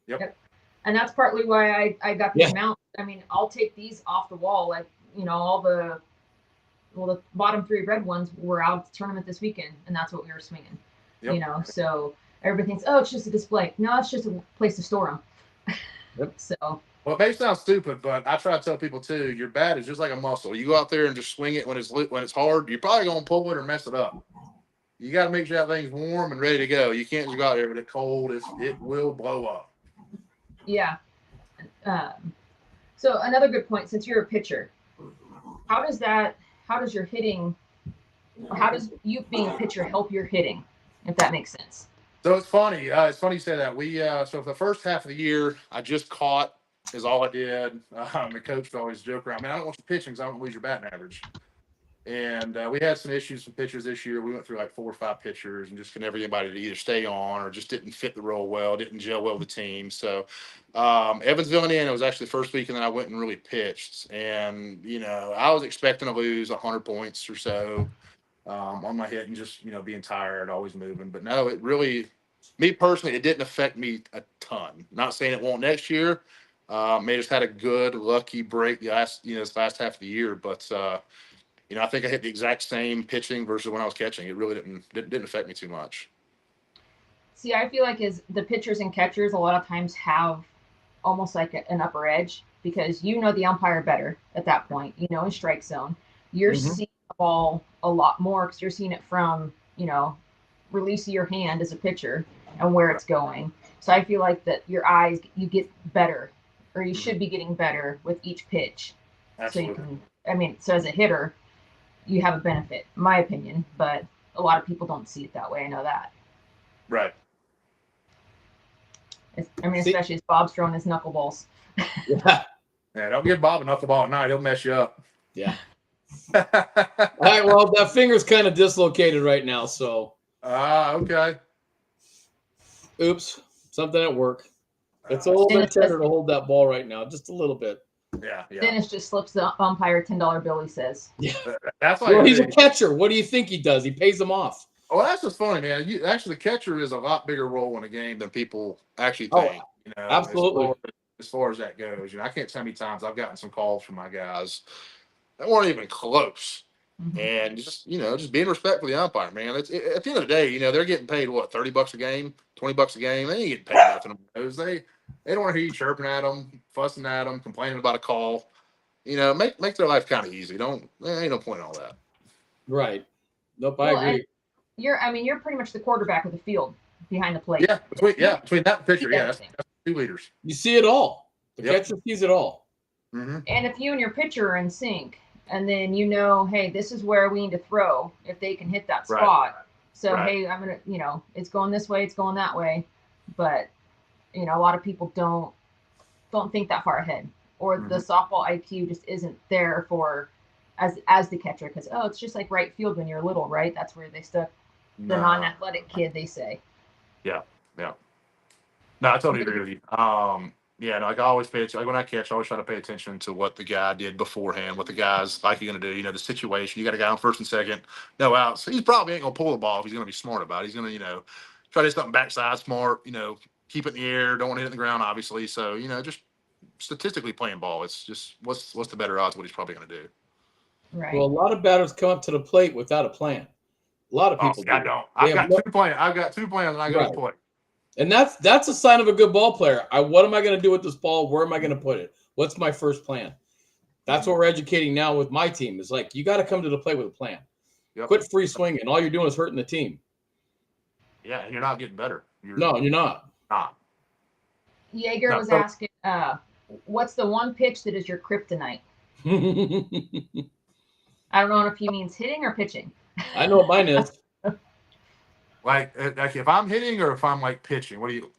Yep. And that's partly why I got these mounts. I mean, I'll take these off the wall. Like, all the bottom 3 red ones were out at the tournament this weekend, and that's what we were swinging. Yep. So everybody thinks, oh, it's just a display. No, it's just a place to store them. Yep. So. Well, it may sound stupid, but I try to tell people too, your bat is just like a muscle. You go out there and just swing it when it's hard, you're probably going to pull it or mess it up. You got to make sure that thing's warm and ready to go. You can't just go out there with it cold. It will blow up. Yeah. So another good point, since you're a pitcher, how does you being a pitcher help your hitting, if that makes sense? So it's funny. It's funny you say that. So for the first half of the year, I just caught is all I did. The coach would always joke around, man, I don't want you pitching because I don't want to lose your batting average. And we had some issues with pitchers this year. We went through like 4 or 5 pitchers and just could never get anybody to either stay on or just didn't fit the role well, didn't gel well with the team. So Evansville, Indiana was actually the first week, and then I went and really pitched. And, I was expecting to lose 100 points or so on my hit and just, being tired, always moving. But no, it really, me personally, it didn't affect me a ton. Not saying it won't next year. May just had a good, lucky break this last half of the year. But, I think I hit the exact same pitching versus when I was catching. It really didn't affect me too much. See, I feel like as the pitchers and catchers a lot of times have almost like an upper edge because the umpire better at that point, in strike zone. You're seeing the ball a lot more because you're seeing it from, release of your hand as a pitcher and where it's going. So I feel like that your eyes, you get better, or you should be getting better with each pitch. Absolutely. So so as a hitter, you have a benefit, in my opinion, but a lot of people don't see it that way. I know that. Right. Especially as Bob's throwing his knuckleballs. Yeah. Yeah, don't give Bob a knuckleball at night. He'll mess you up. Yeah. All right, well, that finger's kind of dislocated right now, so. Okay. Oops, something at work. It's a little bit tender to hold that ball right now, just a little bit. Yeah. Dennis just slips the umpire $10 bill, he says. Yeah. That's well, he's a catcher. What do you think he does? He pays them off. Oh, that's just funny, man. Actually, the catcher is a lot bigger role in a game than people actually think. Absolutely. As far as that goes, I can't tell how many times I've gotten some calls from my guys that weren't even close. And just being respectful of the umpire, man. It's at the end of the day, they're getting paid what, $30 a game, $20 a game. They ain't getting paid nothing on those. They don't want to hear you chirping at them, fussing at them, complaining about a call. Make their life kind of easy. There ain't no point in all that. Right. Nope, I agree. You're pretty much the quarterback of the field behind the plate. Yeah, between that and pitcher, that's 2 leaders. You see it all. The catcher sees it all. And if you and your pitcher are in sync, and then hey, this is where we need to throw if they can hit that spot. So hey, I'm gonna, it's going this way, it's going that way, but a lot of people don't think that far ahead, or the softball IQ just isn't there for as the catcher because it's just like right field when you're little, right? That's where they stuck the non-athletic kid, they say. Yeah. No, I totally agree with you. Yeah, no, like I always pay attention. Like when I catch, I always try to pay attention to what the guy did beforehand, what the guy's like going to do. You know, the situation. You got a guy on first and second, no outs. He probably ain't going to pull the ball if he's going to be smart about it. He's going to, try to hit something backside smart. Keep it in the air. Don't want to hit it in the ground, obviously. So, just statistically playing ball. It's just what's the better odds? What he's probably going to do. Right. Well, a lot of batters come up to the plate without a plan. A lot of Oh, people see, I do. don't. They I've have got two plans. I've got 2 plans, and I go to Right. play. And that's a sign of a good ball player. What am I going to do with this ball? Where am I going to put it? What's my first plan? That's what we're educating now with my team. Is like, you got to come to the plate with a plan. Yep. Quit free swinging. All you're doing is hurting the team. Yeah, and you're not getting better. No, you're not. Not. Jaeger was asking, what's the one pitch that is your kryptonite? I don't know if he means hitting or pitching. I know what mine is. Like if I'm hitting or if I'm like pitching, what do you?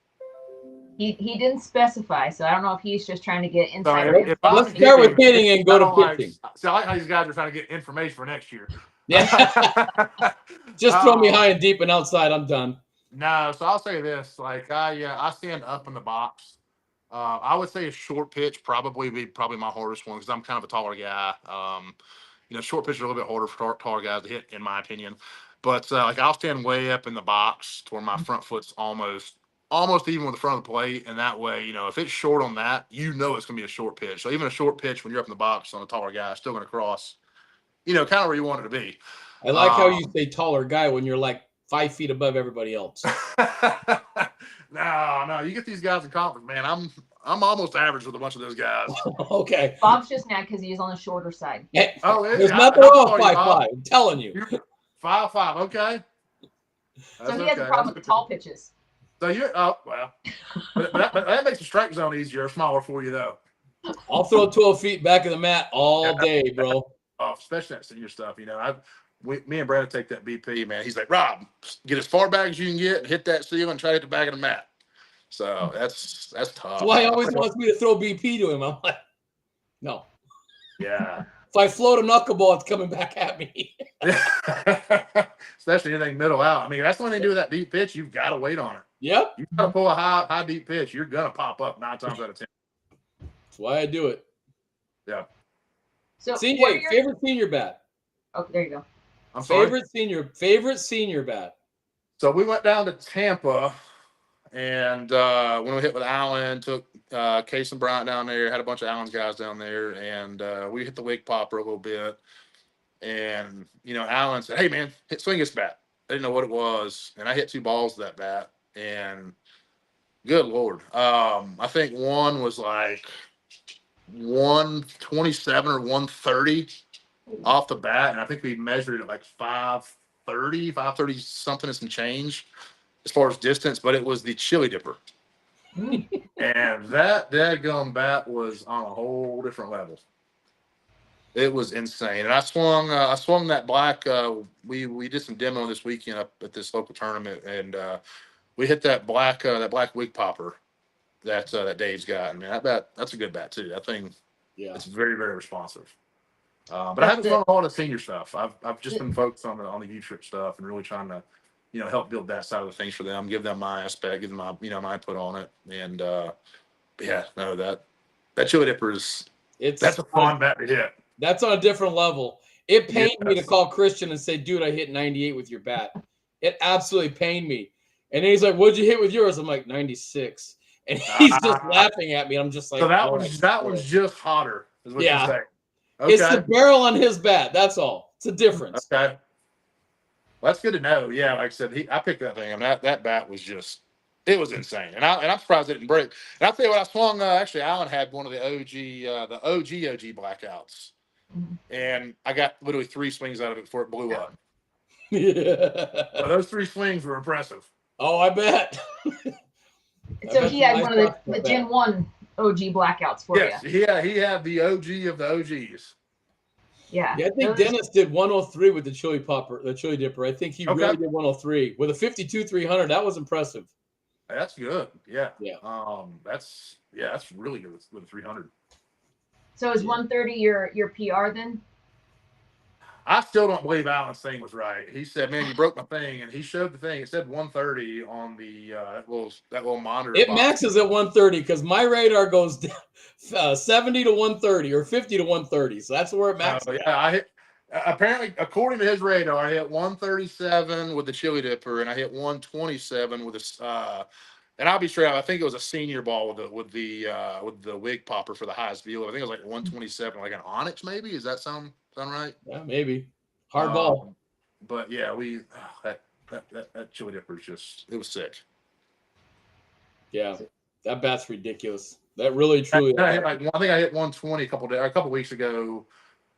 He didn't specify, so I don't know if he's just trying to get insight. If I'm Let's start with hitting and go to pitching. I like how these guys are trying to get information for next year. Yeah. Just throw me high and deep and outside. I'm done. No, so I'll say this: like I stand up in the box. I would say a short pitch probably my hardest one because I'm kind of a taller guy. Short pitch are a little bit harder for taller guys to hit, in my opinion. But like I'll stand way up in the box to where my front foot's almost even with the front of the plate, and that way, if it's short on that, it's going to be a short pitch. So even a short pitch when you're up in the box on a taller guy, is still going to cross, kind of where you want it to be. I like how you say taller guy when you're like 5 feet above everybody else. No, you get these guys in conference, man. I'm almost average with a bunch of those guys. Okay. Bob's just mad because he's on the shorter side. Oh, there's nothing wrong with 5'5". I'm telling you. 5'5", okay. So he has a problem with the tall pitches. So you're well, but that makes the strike zone easier, smaller for you though. I'll throw 12 feet back of the mat all day, bro. Oh, especially that senior stuff. Me and Brad take that BP, man. He's like, Rob, get as far back as you can get and hit that ceiling and try to hit the back of the mat. So that's tough. That's why he always wants me to throw BP to him. I'm like, no. Yeah. If I float a knuckleball, it's coming back at me. Especially anything middle out. I mean, that's the only thing to do with that deep pitch. You've got to wait on it. Yep. You got to pull a high deep pitch. You're gonna pop up 9 times out of 10. That's why I do it. Yeah. So CJ, favorite senior bat. Oh, there you go. I'm sorry. Favorite senior bat. So we went down to Tampa, and when we hit with Allen, took Case and Bryant down there, had a bunch of Allen's guys down there, and we hit the wig popper a little bit. And Allen said, "Hey man, swing this bat." I didn't know what it was, and I hit 2 balls to that bat, and good Lord, I think one was like 127 or 130 off the bat, and I think we measured it at like 530 something and some change as far as distance, but it was the chili dipper. And that dadgum bat was on a whole different level. It was insane. And I swung that black, we did some demo this weekend up at this local tournament, and we hit that black wig popper that Dave's got. And man, that's a good bat too. That thing, yeah, it's very, very responsive. But I haven't done a lot of senior stuff. I've just been focused on the youth trip stuff and really trying to, help build that side of the things for them, give them my aspect, give them my, my input on it. And that chili dipper that's a fun bat to hit. That's on a different level. It pained me to call Christian and say, dude, I hit 98 with your bat. It absolutely pained me. And then he's like, what'd you hit with yours? I'm like, 96. And he's just laughing at me. I'm just like, so that one's just hotter, is what you're saying. Okay. It's the barrel on his bat. That's all. It's a difference. Okay. Well, that's good to know. Yeah, like I said, I picked that thing. I mean, that bat was it was insane. And I'm surprised it didn't break. And I'll tell you what, I swung, actually, Allen had one of the OG blackouts. And I got literally 3 swings out of it before it blew up. Yeah. But those 3 swings were impressive. Oh, I bet. So he had one of the Gen 1 OG blackouts for you. Yes, he had the OG of the OGs. Yeah. I think Dennis did 103 with the chili dipper. I think he really did 103 with a 52-300. That was impressive. That's good. Yeah. Yeah. That's really good with 300. So is 130 your PR then? I still don't believe Alan's thing was right. He said, "Man, you broke my thing," and he showed the thing. It said 130 on the that little monitor. It box. maxes at 130 because my radar goes down, 70 to 130 or 50 to 130. So that's where it maxes. Yeah, I hit. Apparently, according to his radar, I hit 137 with the chili dipper, and I hit 127 with a. And I'll be straight up. I think it was a senior ball with the wig popper for the highest velo. I think it was like 127, like an Onyx, maybe. Does that sound right? Yeah, maybe. Hard ball. But yeah, that chili dipper it was sick. Yeah, that bat's ridiculous. That really truly. I think I hit 120 a couple weeks ago,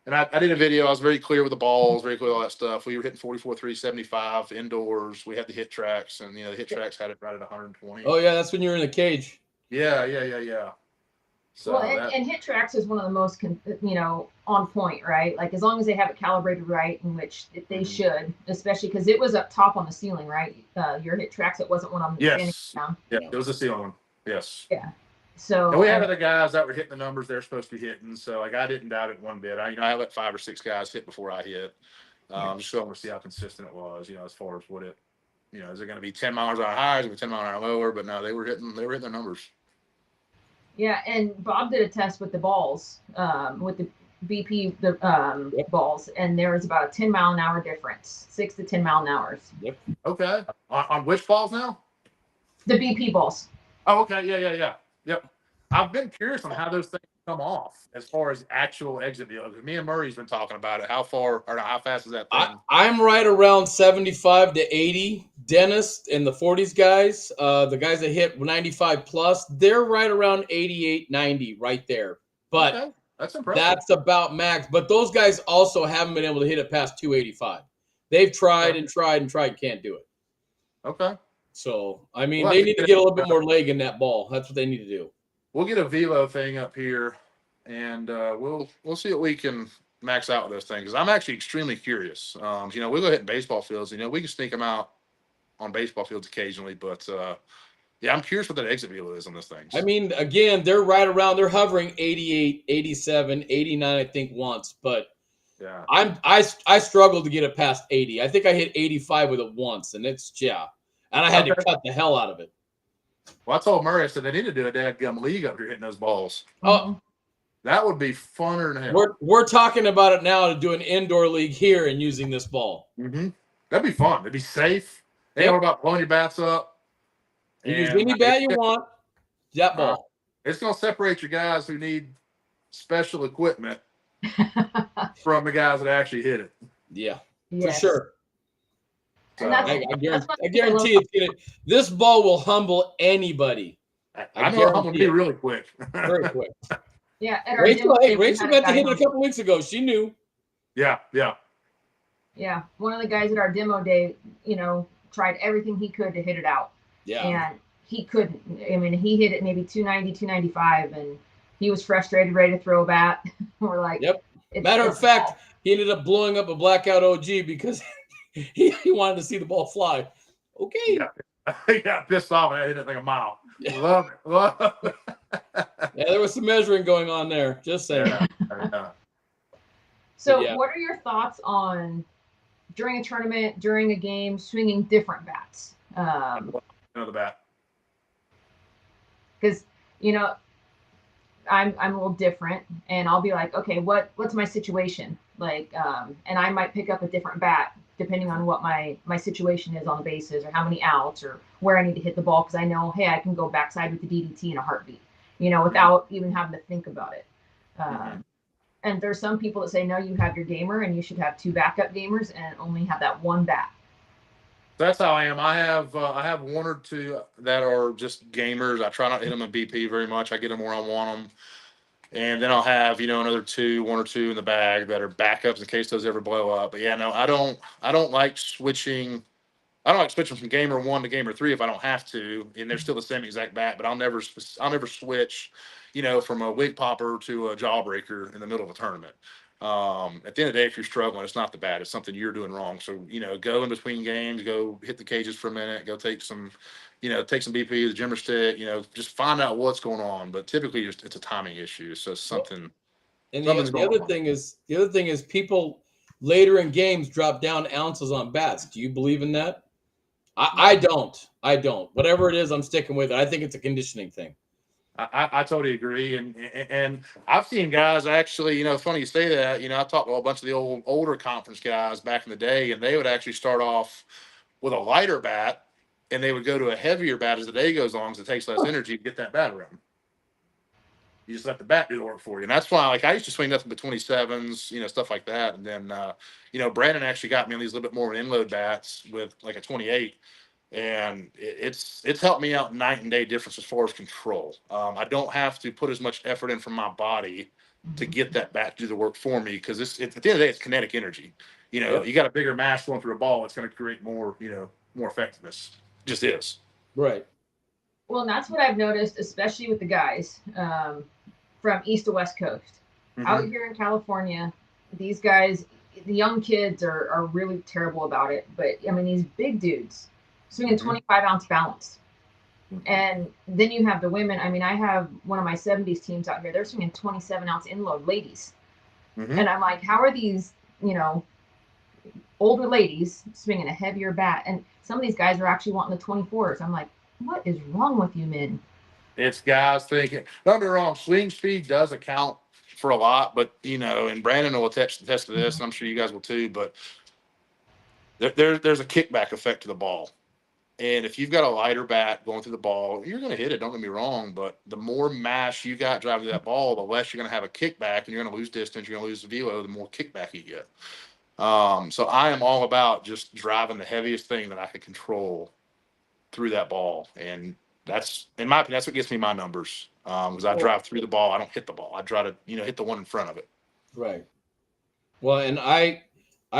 and I did a video. I was very clear with the balls, very clear with all that stuff. We were hitting 44.375 indoors. We had the hit tracks, and the hit tracks had it right at 120. Oh yeah, that's when you're in the cage. Yeah. So and hit tracks is one of the most on point, right? Like as long as they have it calibrated right, in which they should, especially because it was up top on the ceiling, right? Your hit tracks, it wasn't one on the standing down. Yeah, it was a ceiling one. Yes. Yeah. So and we had other guys that were hitting the numbers they're supposed to be hitting. So like I didn't doubt it one bit. I let 5 or 6 guys hit before I hit. Just so to see how consistent it was, as far as what it, is it going to be 10 miles an hour higher, is it going to be 10 miles an hour lower? But no, they were hitting their numbers. Yeah, and Bob did a test with the balls, with the BP balls, and there was about a 10 mile an hour difference, 6 to 10 mile an hour. Yep. Okay. On which balls now? The BP balls. Oh, okay. Yeah. Yep. I've been curious on how those things come off as far as actual exit velo. Me and Murray's been talking about it. How fast is that thing? I'm right around 75 to 80. Dennis and the 40s guys, the guys that hit 95 plus, they're right around 88, 90 right there. But okay. That's impressive. That's about max. But those guys also haven't been able to hit it past 285. They've tried and tried and tried, can't do it. Okay. So, I mean, they need to get a little bit more leg in that ball. That's what they need to do. We'll get a velo thing up here, and we'll see what we can max out with those things. I'm actually extremely curious. We'll go hit in baseball fields. We can sneak them out on baseball fields occasionally, but yeah, I'm curious what that exit velo is on this thing. I mean, again, they're hovering 88, 87, 89, I think once, but yeah, I struggled to get it past 80. I think I hit 85 with it once, and and I had to cut the hell out of it. Well, I told Murray, I said they need to do a dadgum league up here hitting those balls. Oh, that would be funner than hell. We're talking about it now to do an indoor league here and using this ball. Mm-hmm. That'd be fun. It'd be safe. Hey, what about blowing your bats up? You use any bat you want. That ball. It's going to separate your guys who need special equipment from the guys that actually hit it. Yeah, for sure. So, I guarantee this ball will humble anybody. I know it'll humble me really quick. Very quick. Yeah. Rachel got to hit it a couple weeks ago. She knew. Yeah. Yeah. One of the guys at our demo day, tried everything he could to hit it out. Yeah. And he couldn't. I mean, he hit it maybe 290, 295, and he was frustrated, ready to throw a bat. We're like, yep. Matter of fact, he ended up blowing up a blackout OG because he wanted to see the ball fly. Okay. Yeah. He got pissed off and I hit it like a mile. Yeah. Love it. Yeah, there was some measuring going on there. Just saying. Yeah. So what are your thoughts on during a tournament, during a game, swinging different bats? Another bat. Because, I'm a little different, and I'll be like, okay, what's my situation? Like, and I might pick up a different bat depending on what my situation is on the bases, or how many outs, or where I need to hit the ball, because I know, hey, I can go backside with the DDT in a heartbeat, without even having to think about it. And there's some people that say, no, you have your gamer, and you should have 2 backup gamers and only have that one bat. That's how I am. I have 1 or 2 that are just gamers. I try not to hit them in BP very much. I get them where I want them. And then I'll have, another 1 or 2 in the bag that are backups in case those ever blow up. But yeah, no, I don't like switching. I don't like switching from gamer 1 to gamer 3 if I don't have to, and they're still the same exact bat. But I'll never switch, from a wig popper to a jawbreaker in the middle of a tournament. At the end of the day, if you're struggling, it's not the bat. It's something you're doing wrong. So, go in between games, go hit the cages for a minute, go take some BP, the jimmer stick, just find out what's going on. But typically it's a timing issue. So something. And the other thing is people, later in games drop down ounces on bats. Do you believe in that? I don't. I don't. Whatever it is, I'm sticking with it. I think it's a conditioning thing. I totally agree, and I've seen guys actually. Funny you say that. I talked to a bunch of the older conference guys back in the day, and they would actually start off with a lighter bat, and they would go to a heavier bat as the day goes on, because it takes less energy to get that bat around. You just let the bat do the work for you, and that's why, like, I used to swing nothing but 27s, stuff like that, and then Brandon actually got me on these little bit more inload bats with like a 28. And it's helped me out night and day difference as far as control. I don't have to put as much effort in from my body to get that bat to do the work for me, because it's at the end of the day, it's kinetic energy. Yep. You got a bigger mass going through a ball, it's going to create more effectiveness. Just is. Right. Well, and that's what I've noticed, especially with the guys from East to West Coast. Out here in California, these guys, the young kids are really terrible about it. But I mean, these big dudes swinging 25-ounce balance. And then you have the women. I mean, I have one of my 70s teams out here. They're swinging 27-ounce inload ladies. And I'm like, how are these, older ladies swinging a heavier bat? And some of these guys are actually wanting the 24s. I'm like, what is wrong with you men? It's guys thinking, don't get me wrong, swing speed does account for a lot, but, and Brandon will attest to this, and I'm sure you guys will too, but there's a kickback effect to the ball. And if you've got a lighter bat going through the ball, you're going to hit it, don't get me wrong, but the more mass you got driving that ball, the less you're going to have a kickback, and you're going to lose distance, you're going to lose the velo, the more kickback you get. So I am all about just driving the heaviest thing that I can control through that ball. And that's, in my opinion, that's what gets me my numbers. Because I drive through the ball, I don't hit the ball. I try to, hit the one in front of it. Right. Well, and I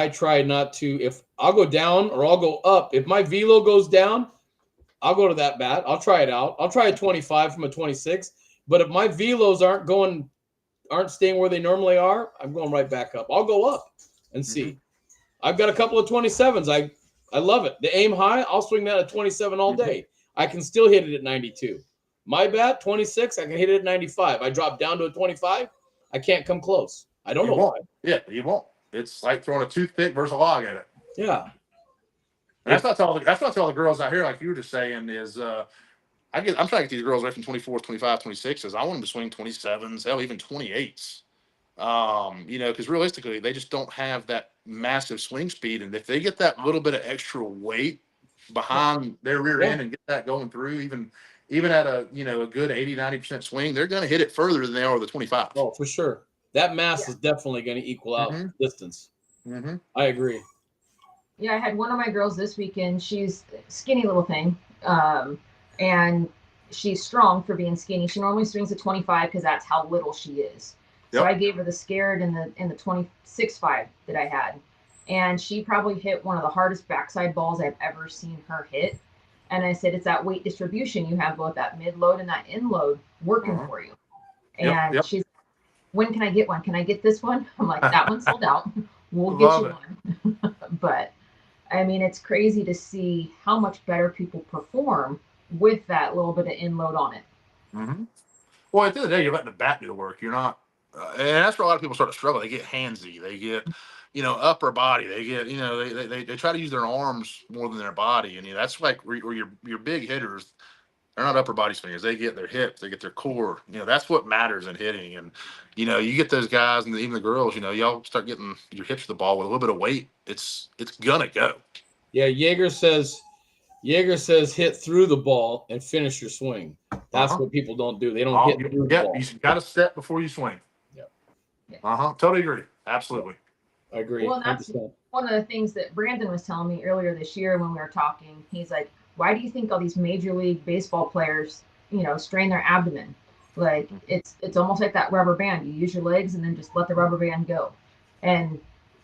try not to, if I'll go down or I'll go up. If my velo goes down, I'll go to that bat. I'll try it out. I'll try a 25 from a 26. But if my velos aren't staying where they normally are, I'm going right back up. I'll go up and see. I've got a couple of 27s. I love it. The aim high, I'll swing that at 27 all day. I can still hit it at 92. My bat, 26, I can hit it at 95. I drop down to a 25, I can't come close. I don't know why. Yeah, you won't. It's like throwing a toothpick versus a log at it. Yeah. And that's not to all the girls out here, like you were just saying, is I'm trying to get these girls away from 24s, 25s, 26s. I want them to swing 27s, hell, even 28s. Because realistically, they just don't have that massive swing speed. And if they get that little bit of extra weight behind their rear end and get that going through, even at a good 80-90% swing, they're going to hit it further than they are with the 25. Oh, for sure. That mass is definitely going to equal out distance. I agree. Yeah, I had one of my girls this weekend. She's a skinny little thing, and she's strong for being skinny. She normally swings a 25 because that's how little she is. So I gave her the scared and the 26.5 that I had, and she probably hit one of the hardest backside balls I've ever seen her hit. And I said, it's that weight distribution you have, both that mid load and that in load working for you. And she's, when can I get one? Can I get this one? I'm like, that one's sold out. We'll get you one. But I mean, it's crazy to see how much better people perform with that little bit of in load on it. Well, at the end of the day, you're letting the bat do the work. You're not, and that's where a lot of people start to struggle. They get handsy. They get, upper body. They get, they try to use their arms more than their body. And that's like where your big hitters, they're not upper body swingers. They get their hips. They get their core. That's what matters in hitting. And, you get those guys and even the girls, y'all start getting your hips to the ball with a little bit of weight. It's going to go. Yeah, Jaeger says hit through the ball and finish your swing. That's what people don't do. They don't hit through the ball. You got to step before you swing. Totally agree. Absolutely. I agree. Well, that's one of the things that Brandon was telling me earlier this year when we were talking. He's like, why do you think all these Major League Baseball players, strain their abdomen? Like it's almost like that rubber band. You use your legs and then just let the rubber band go. And,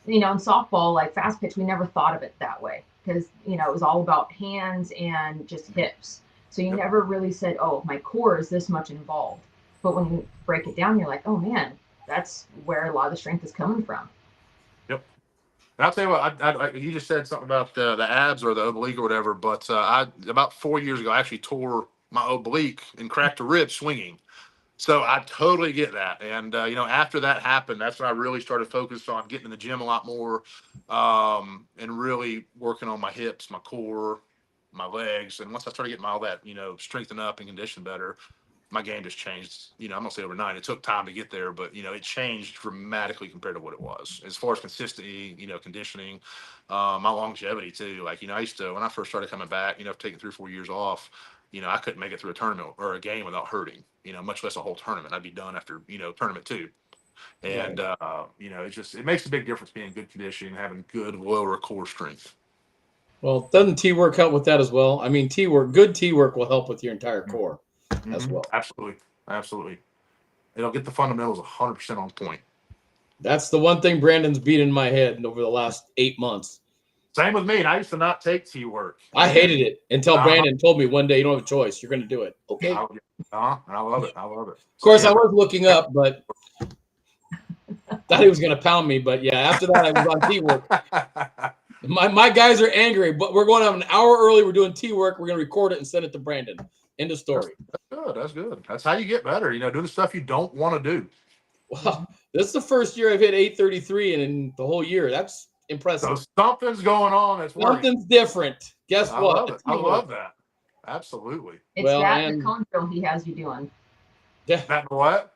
in softball, like fast pitch, we never thought of it that way because, it was all about hands and just hips. So you never really said, oh, my core is this much involved. But when you break it down, you're like, oh, man, that's where a lot of the strength is coming from. Yep. And I'll tell you what, you just said something about the abs or the oblique or whatever, but about 4 years ago, I actually tore my oblique and cracked a rib swinging. So I totally get that. And, after that happened, that's when I really started focused on getting in the gym a lot more, and really working on my hips, my core, my legs. And once I started getting all that, strengthened up and conditioned better, my game just changed. I'm going to say overnight. It took time to get there, but, it changed dramatically compared to what it was. As far as consistency, conditioning, my longevity too. Like, I used to, when I first started coming back, taking 3 or 4 years off, I couldn't make it through a tournament or a game without hurting, much less a whole tournament. I'd be done after, tournament two. And, it makes a big difference being in good condition, having good lower core strength. Well, doesn't T work help with that as well? I mean, good T work will help with your entire core as well. Absolutely. Absolutely. It'll get the fundamentals 100% on point. That's the one thing Brandon's beat in my head over the last 8 months. Same with me. I used to not take T work. I hated it until Brandon told me one day, you don't have a choice. You're going to do it. Okay. And I love it. I love it. Of course, I was looking up, but thought he was going to pound me. But yeah, after that, I was on T work. My guys are angry, but we're going to have an hour early. We're doing T work. We're going to record it and send it to Brandon. End of story. That's good. That's good. That's how you get better. Do the stuff you don't want to do. Well, this is the first year I've hit 833 and in the whole year. That's impressive. So something's going on. That's something's different. Guess I what? Love it. I love that. Absolutely. It's the cone drill he has you doing. Yeah. That what?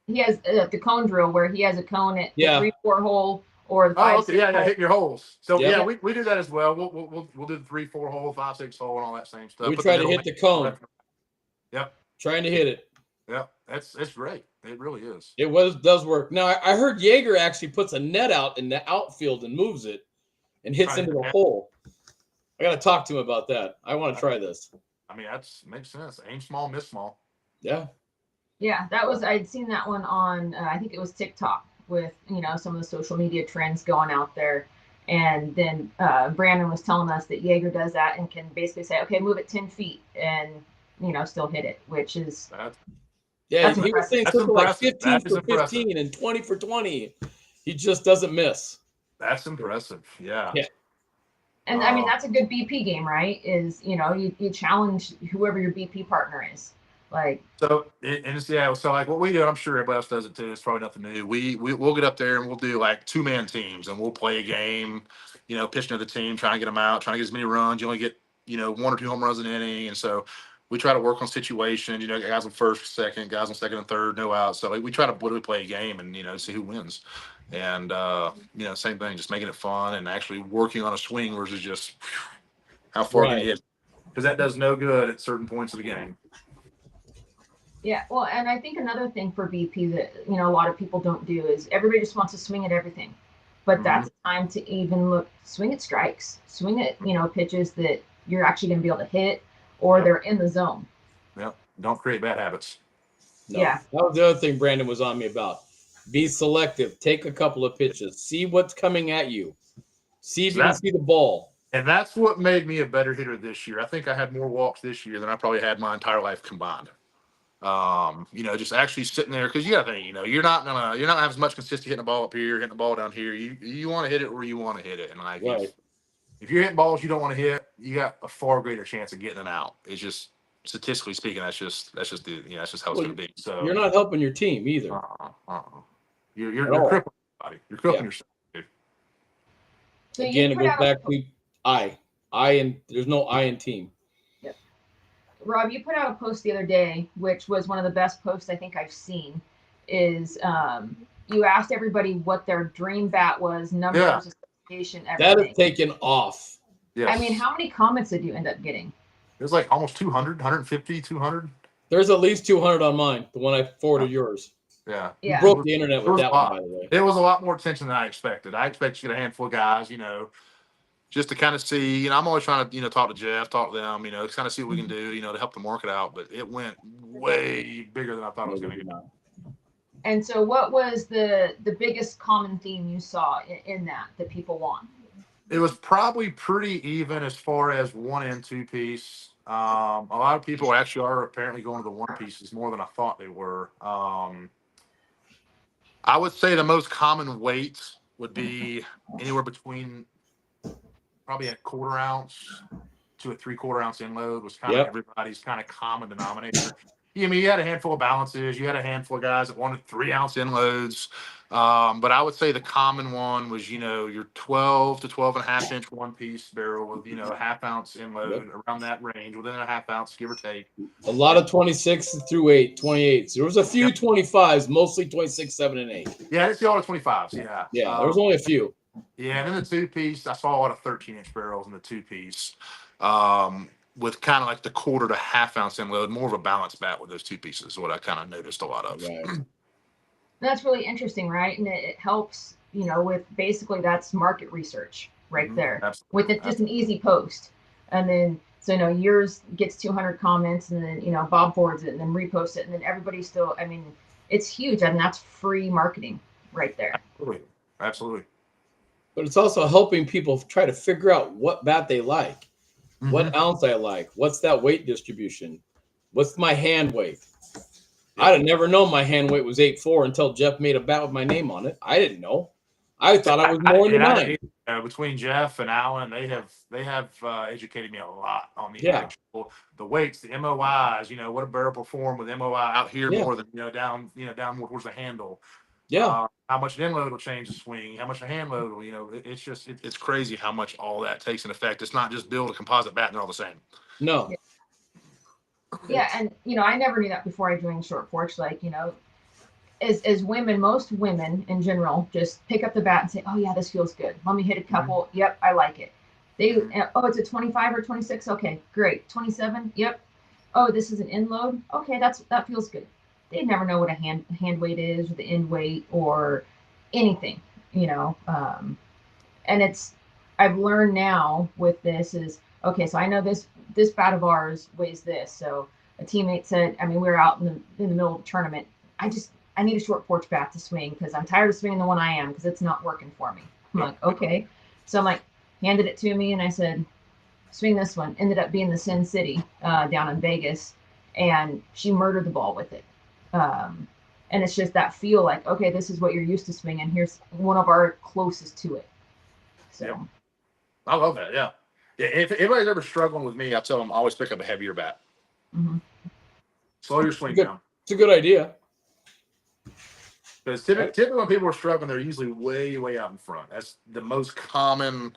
He has the cone drill where he has a cone at the 3-4 hole or the 5-6 hole. Hitting your holes. So we do that as well. We'll do the 3-4 hole, 5-6 hole, and all that same stuff. We try to hit the cone. Yep. Trying to hit it. Yep. It's great. It really is. It does work. Now I heard Jaeger actually puts a net out in the outfield and moves it and hits into the hole. I got to talk to him about that. I want to try this. I mean, makes sense. Aim small, miss small. Yeah. Yeah, I'd seen that one on, I think it was TikTok with, some of the social media trends going out there. And then Brandon was telling us that Jaeger does that and can basically say, okay, move it 10 feet and, still hit it, which is. He was saying something like 15 for 15 and 20 for 20. He just doesn't miss. That's impressive. Yeah. And I mean, that's a good BP game, right? Is, you challenge whoever your BP partner is. So like what we do, I'm sure everybody else does it too. It's probably nothing new. We'll get up there and we'll do like 2-man teams and we'll play a game, pitching to the team, trying to get them out, trying to get as many runs. You only get, 1 or 2 home runs an inning. And so we try to work on situations, guys on first, second, guys on second and third, no outs. So we try to literally play a game and, see who wins. And, same thing, just making it fun and actually working on a swing versus just how far can you hit. Because that does no good at certain points of the game. Yeah, well, and I think another thing for BP that, a lot of people don't do is everybody just wants to swing at everything. But that's time to even swing at strikes, swing at, pitches that you're actually going to be able to hit or they're in the zone. Yep. Don't create bad habits. No. Yeah. That was the other thing Brandon was on me about. Be selective. Take a couple of pitches. See what's coming at you. See if you can see the ball. And that's what made me a better hitter this year. I think I had more walks this year than I probably had my entire life combined. Just actually sitting there because you got to think, you're not gonna have as much consistency hitting the ball up here, hitting the ball down here. You want to hit it where you want to hit it, and if you're hitting balls you don't want to hit, you got a far greater chance of getting it out. It's just statistically speaking, that's just how it's going to be. So you're not helping your team either. You're crippling somebody. You're crippling yourself. Dude. So again, it goes back to I, and there's no I in team. Rob, you put out a post the other day, which was one of the best posts I think I've seen, is you asked everybody what their dream bat was, numbers, association, everything. That has taken off. Yes. I mean, how many comments did you end up getting? It was like almost 200, 150, 200. There's at least 200 on mine, the one I forwarded yours. Yeah. You broke the internet with that one, by the way. It was a lot more attention than I expected. I expected to get a handful of guys, just to kind of see, I'm always trying to, talk to Jeff, talk to them, kind of see what we can do, to help the market out. But it went way bigger than I thought it was going to get. And so what was the biggest common theme you saw in that people want? It was probably pretty even as far as 1 and 2 piece. A lot of people actually are apparently going to the 1 pieces more than I thought they were. I would say the most common weight would be anywhere between probably a 1/4 ounce to a 3/4 ounce inload was kind of everybody's kind of common denominator. I mean, you had a handful of balances. You had a handful of guys that wanted 3-ounce inloads. But I would say the common one was, your 12 to 12.5 inch one-piece barrel with, a half-ounce inload around that range, within a half-ounce, give or take. A lot of 26 through 28s. There was a few 25s, mostly 26, 7, and 8. Yeah, I didn't see all the 25s. Yeah. Yeah, there was only a few. Yeah, and then the two-piece, I saw a lot of 13-inch barrels in the two-piece. With kind of like the quarter to half-ounce inload, more of a balanced bat with those two pieces is what I kind of noticed a lot of. Right. That's really interesting, right? And it helps, with basically that's market research right there. Absolutely. With just an easy post. And then, so, yours gets 200 comments and then, Bob forwards it and then reposts it. And then everybody's still, it's huge. And that's free marketing right there. Absolutely. But it's also helping people try to figure out what bat they like. What ounce I like, what's that weight distribution, what's my hand weight. I'd have never known my hand weight was 8.4 until Jeff made a bat with my name on it. I didn't know. I thought I was more than 9. Between Jeff and Alan, they have educated me a lot on the actual the weights, the MOIs. What a barrel perform with MOI out here more than down more towards the handle. Yeah. How much an inload will change the swing, how much a hand load will, it's crazy how much all that takes an effect. It's not just build a composite bat and they're all the same. No. Yeah. And, I never knew that before I joined Short Porch. Like, as women, most women in general, just pick up the bat and say, oh yeah, this feels good. Let me hit a couple. Yep. I like it. It's a 25 or 26. Okay, great. 27. Yep. Oh, this is an inload. Okay. That feels good. They never know what a hand weight is, or the end weight, or anything, and I've learned now with this is, okay, so I know this bat of ours weighs this. So a teammate said, we were out in the middle of the tournament. I need a Short Porch bat to swing because I'm tired of swinging the one I am because it's not working for me. I'm like, okay. So I'm like, handed it to me and I said, swing this one. Ended up being the Sin City down in Vegas, and she murdered the ball with it. And it's just that feel like, okay, this is what you're used to swinging. Here's one of our closest to it. So I love that. Yeah. If anybody's ever struggling with me, I tell them always pick up a heavier bat. Slow your swing down. It's a good idea. Because typically when people are struggling, they're usually way, way out in front. That's the most common,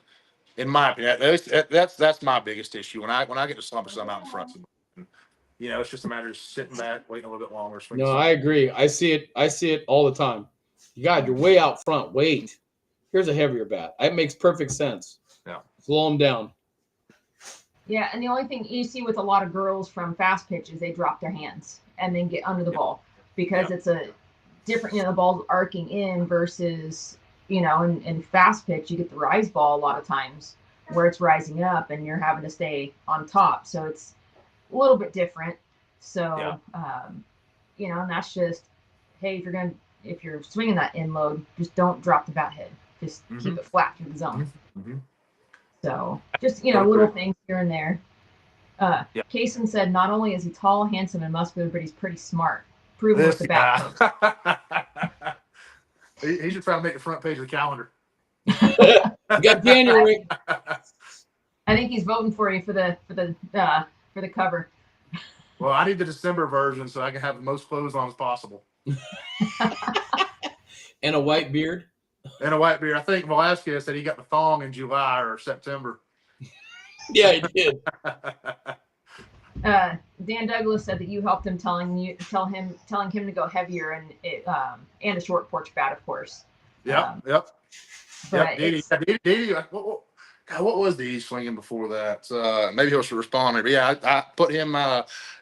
in my opinion. That's my biggest issue. When I get to slumpers, I'm out in front. It's just a matter of sitting back, waiting a little bit longer. No, I agree. I see it all the time. God, you're way out front. Wait. Here's a heavier bat. That makes perfect sense. Yeah. Slow them down. Yeah, and the only thing you see with a lot of girls from fast pitch is they drop their hands and then get under the ball because it's a different, the ball's arcing in versus, in fast pitch, you get the rise ball a lot of times where it's rising up and you're having to stay on top. So it's a little bit different. So, and that's just, hey, if you're swinging that inload, just don't drop the bat head. Just keep it flat through the zone. So just, little things here and there. Kaysen said, not only is he tall, handsome, and muscular, but he's pretty smart. Proven with the bat post. He should try to make the front page of the calendar. You got January. I think he's voting for you for the cover. Well, I need the December version so I can have the most clothes on as possible. And a white beard. And a white beard. I think Velasquez said he got the thong in July or September. Yeah, he did. Dan Douglas said that you helped him telling him to go heavier and a Short Porch bat, of course. Yep. Didi, what was Didi swinging before that? Maybe he'll respond. But yeah, I put him.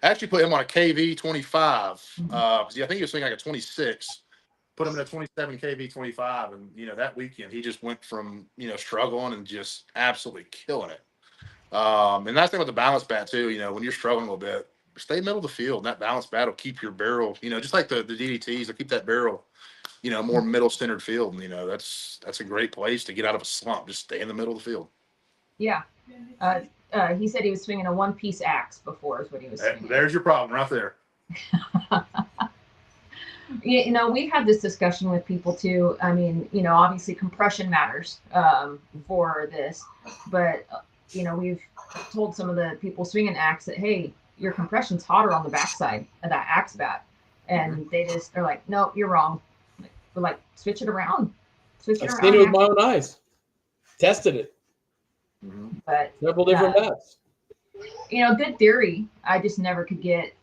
Actually put him on a KV 25 because I think he was swinging like a 26. Put him in a 27 KV 25, and that weekend he just went from struggling and just absolutely killing it. And that's the thing with the balance bat too. When you're struggling a little bit, stay middle of the field. And that balance bat will keep your barrel. Just like the DDTs, they'll keep that barrel, more middle centered field. And that's a great place to get out of a slump. Just stay in the middle of the field. Yeah. He said he was swinging a one-piece axe before is what he was swinging. There's your problem right there. We've had this discussion with people too. Obviously compression matters for this, but we've told some of the people swinging axe that, hey, your compression's hotter on the backside of that axe bat. And they're like, no, you're wrong. We're like, switch it around. Switch it I've around. seen it with my own eyes. Tested it. But Several different bats. Good theory. I just never could get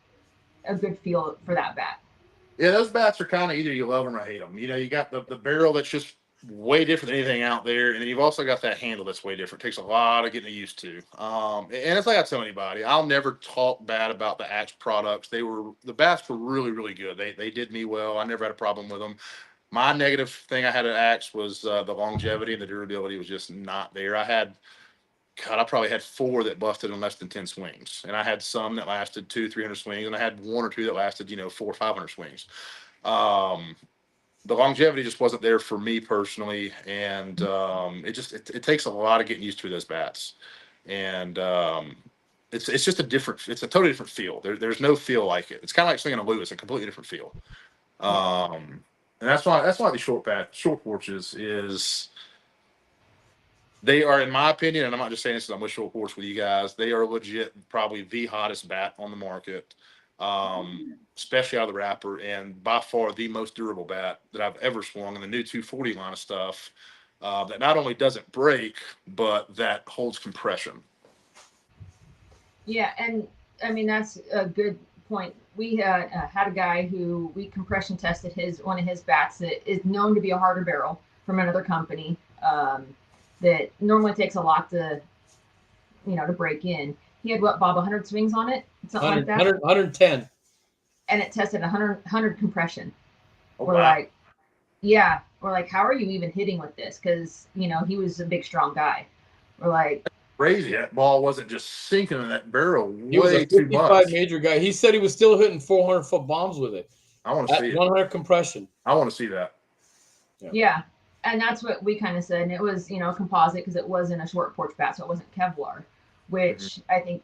a good feel for that bat. Yeah, those bats are kind of either you love them or hate them. You got the barrel that's just way different than anything out there, and then you've also got that handle that's way different. It takes a lot of getting used to. And it's like I tell anybody, I'll never talk bad about the Axe products. The bats were really, really good. They did me well. I never had a problem with them. My negative thing I had at Axe was the longevity and the durability was just not there. I probably had 4 that busted in less than 10 swings. And I had some that lasted 200-300 swings, and I had 1 or 2 that lasted, 400 or 500 swings. The longevity just wasn't there for me personally. And it takes a lot of getting used to those bats. And it's just it's a totally different feel. There's no feel like it. It's kind of like swinging a Lewis, a completely different feel. And that's why the short porches is, they are, in my opinion, and I'm not just saying this because I'm with Short Porch with you guys, they are legit probably the hottest bat on the market, especially out of the wrapper, and by far the most durable bat that I've ever swung in the new 240 line of stuff, that not only doesn't break, but that holds compression. Yeah, and I mean, that's a good point. We had a guy who we compression tested one of his bats that is known to be a harder barrel from another company. That normally takes a lot to break in. He had what, Bob, 100 swings on it? Something like that? 110. And it tested 100 compression. Oh, we're wow. like, yeah. We're like, how are you even hitting with this? Because, he was a big, strong guy. We're like, crazy. That ball wasn't just sinking in that barrel He was a way too 55 much. major guy. He said he was still hitting 400-foot bombs with it. I want to see it. 100 compression. I want to see that. Yeah. And that's what we kind of said. And it was, composite because it wasn't a short porch bat, so it wasn't Kevlar, which I think,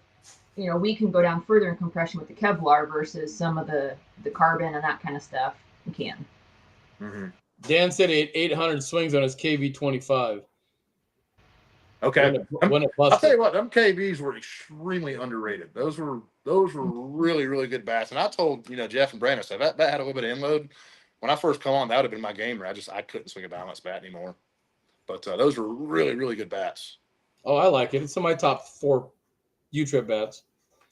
we can go down further in compression with the Kevlar versus some of the carbon and that kind of stuff. We can. Dan said he had 800 swings on his KV25. Okay. When it busted. I'll tell you what, them KVs were extremely underrated. Those were really, really good bats. And I told, Jeff and Brandon, I said, that bat had a little bit of inload. When I first come on, that would have been my gamer. I couldn't swing a balanced bat anymore. But those were really, really good bats. Oh, I like it. It's in my top 4 U-Trip bats.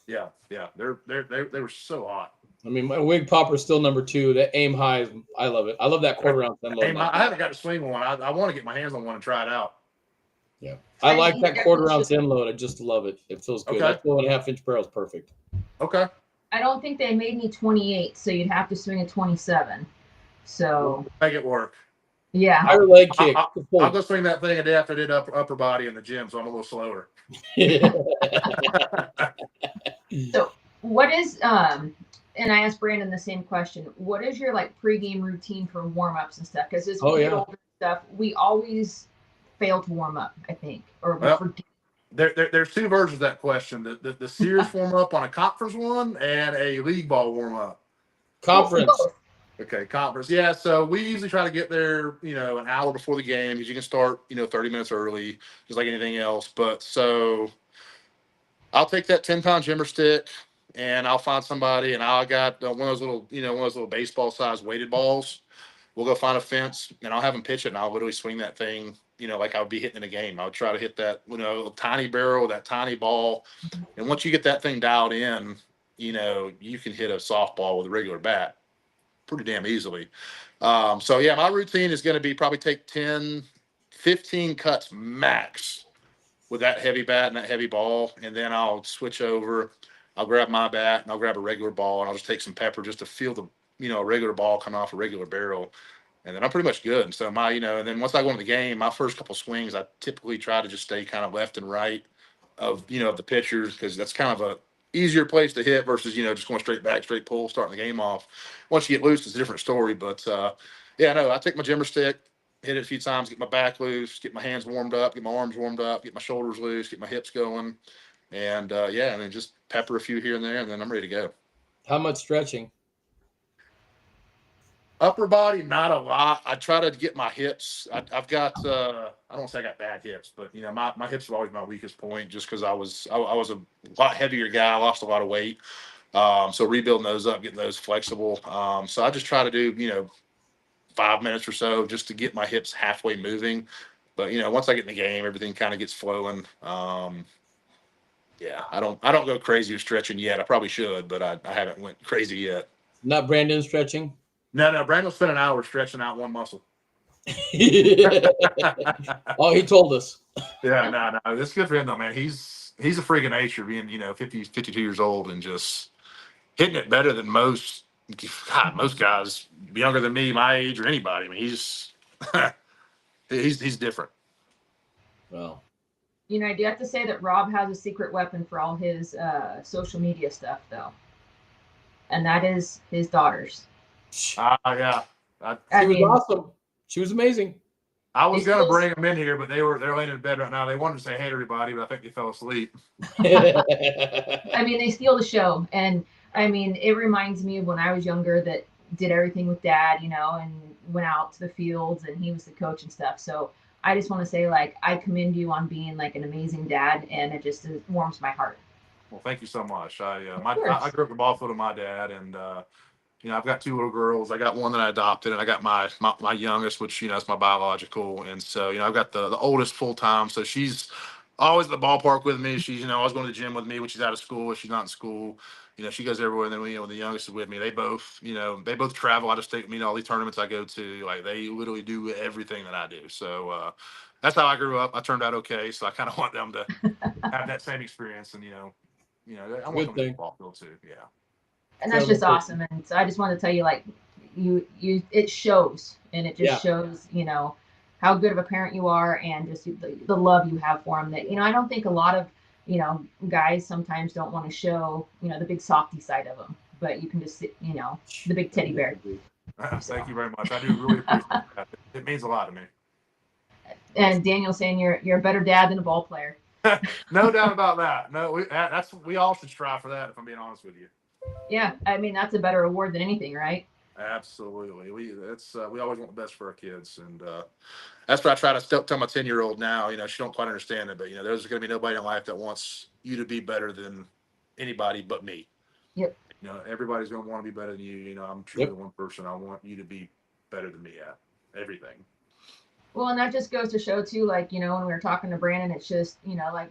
Yeah. They were so hot. I mean, my Wig Popper is still number 2. That aim high, I love it. I love that quarter ounce inload. I haven't got to swing one. I want to get my hands on one and try it out. Yeah, I like that quarter ounce inload. I just love it. It feels good. Okay. That 4.5-inch barrel is perfect. Okay. I don't think they made me 28, so you'd have to swing a 27. So make it work. Yeah. Higher leg kick. I'll go swing that thing a day after I did upper body in the gym, so I'm a little slower. So what is and I asked Brandon the same question. What is your pregame routine for warm-ups and stuff? Because as we get older stuff, we always fail to warm up, I think. There's 2 versions of that question. The serious warm up on a conference one and a league ball warm up. Conference. Okay, conference. Yeah, so we usually try to get there, an hour before the game, because you can start, 30 minutes early, just like anything else. But so I'll take that 10-pound jimmer stick and I'll find somebody, and I got one of those little baseball-sized weighted balls. We'll go find a fence, and I'll have them pitch it, and I'll literally swing that thing, like I would be hitting in a game. I would try to hit that, tiny barrel, that tiny ball. And once you get that thing dialed in, you can hit a softball with a regular bat pretty damn easily. So yeah, my routine is going to be probably take 10, 15 cuts max with that heavy bat and that heavy ball. And then I'll switch over. I'll grab my bat and I'll grab a regular ball, and I'll just take some pepper just to feel the, a regular ball coming off a regular barrel. And then I'm pretty much good. And so and then once I go into the game, my first couple swings, I typically try to just stay kind of left and right of, of the pitchers, because that's kind of a easier place to hit versus, just going straight back, straight pull, starting the game off. Once you get loose, it's a different story. But I take my jimmer stick, hit it a few times, get my back loose, get my hands warmed up, get my arms warmed up, get my shoulders loose, get my hips going. And and then just pepper a few here and there, and then I'm ready to go. How much stretching? Upper body, not a lot. I try to get my hips. I've got I don't say I got bad hips, but my hips are always my weakest point just because I was a lot heavier guy. I lost a lot of weight. So rebuilding those up, getting those flexible. So I just try to do, 5 minutes or so just to get my hips halfway moving. But once I get in the game, everything kind of gets flowing. Yeah, I don't go crazy with stretching yet. I probably should, but I haven't went crazy yet. Not Brandon stretching. No, Brandon spent an hour stretching out one muscle. Oh, he told us. Yeah, no, this is good for him though, man. He's a freak of nature, being 50, 52 years old and just hitting it better than most. God, most guys younger than me, my age, or anybody. I mean, he's different. Well, I do have to say that Rob has a secret weapon for all his social media stuff, though, and that is his daughters. Yeah. She was awesome. She was amazing. I was gonna bring them in here, but they're laying in bed right now. They wanted to say hey to everybody, but I think they fell asleep. I mean, they steal the show, and I mean, it reminds me of when I was younger that did everything with Dad, and went out to the fields, and he was the coach and stuff. So I just want to say, like, I commend you on being like an amazing dad, and it warms my heart. Well, thank you so much. I grew up in the ball field with my dad, and I've got two little girls. I got one that I adopted, and I got my youngest, which is my biological. And so I've got the oldest full time, so she's always at the ballpark with me. She's always going to the gym with me when she's out of school. If she's not in school, she goes everywhere. And then when the youngest is with me, they both travel. I just take me to all these tournaments I go to. Like, they literally do everything that I do. So that's how I grew up. I turned out okay, so I kind of want them to have that same experience. And I want them to the ball field too. Yeah. And that's just awesome. And so I just wanted to tell you, like, it shows, and it just shows, how good of a parent you are, and just the love you have for them. That, I don't think a lot of, guys sometimes don't want to show, the big softy side of them, but you can just, the big teddy bear. Thank you very much. I do really appreciate that. It means a lot to me. And Daniel saying you're a better dad than a ball player. No doubt about that. No, we all should strive for that, if I'm being honest with you. Yeah, I mean, that's a better award than anything, right? Absolutely. We always want the best for our kids, and that's what I try to tell my 10-year-old now. She don't quite understand it, but there's going to be nobody in life that wants you to be better than anybody but me. Yep. Everybody's going to want to be better than you. I'm truly the one person I want you to be better than me at everything. Well, and that just goes to show too, like, when we were talking to Brandon, it's just, like,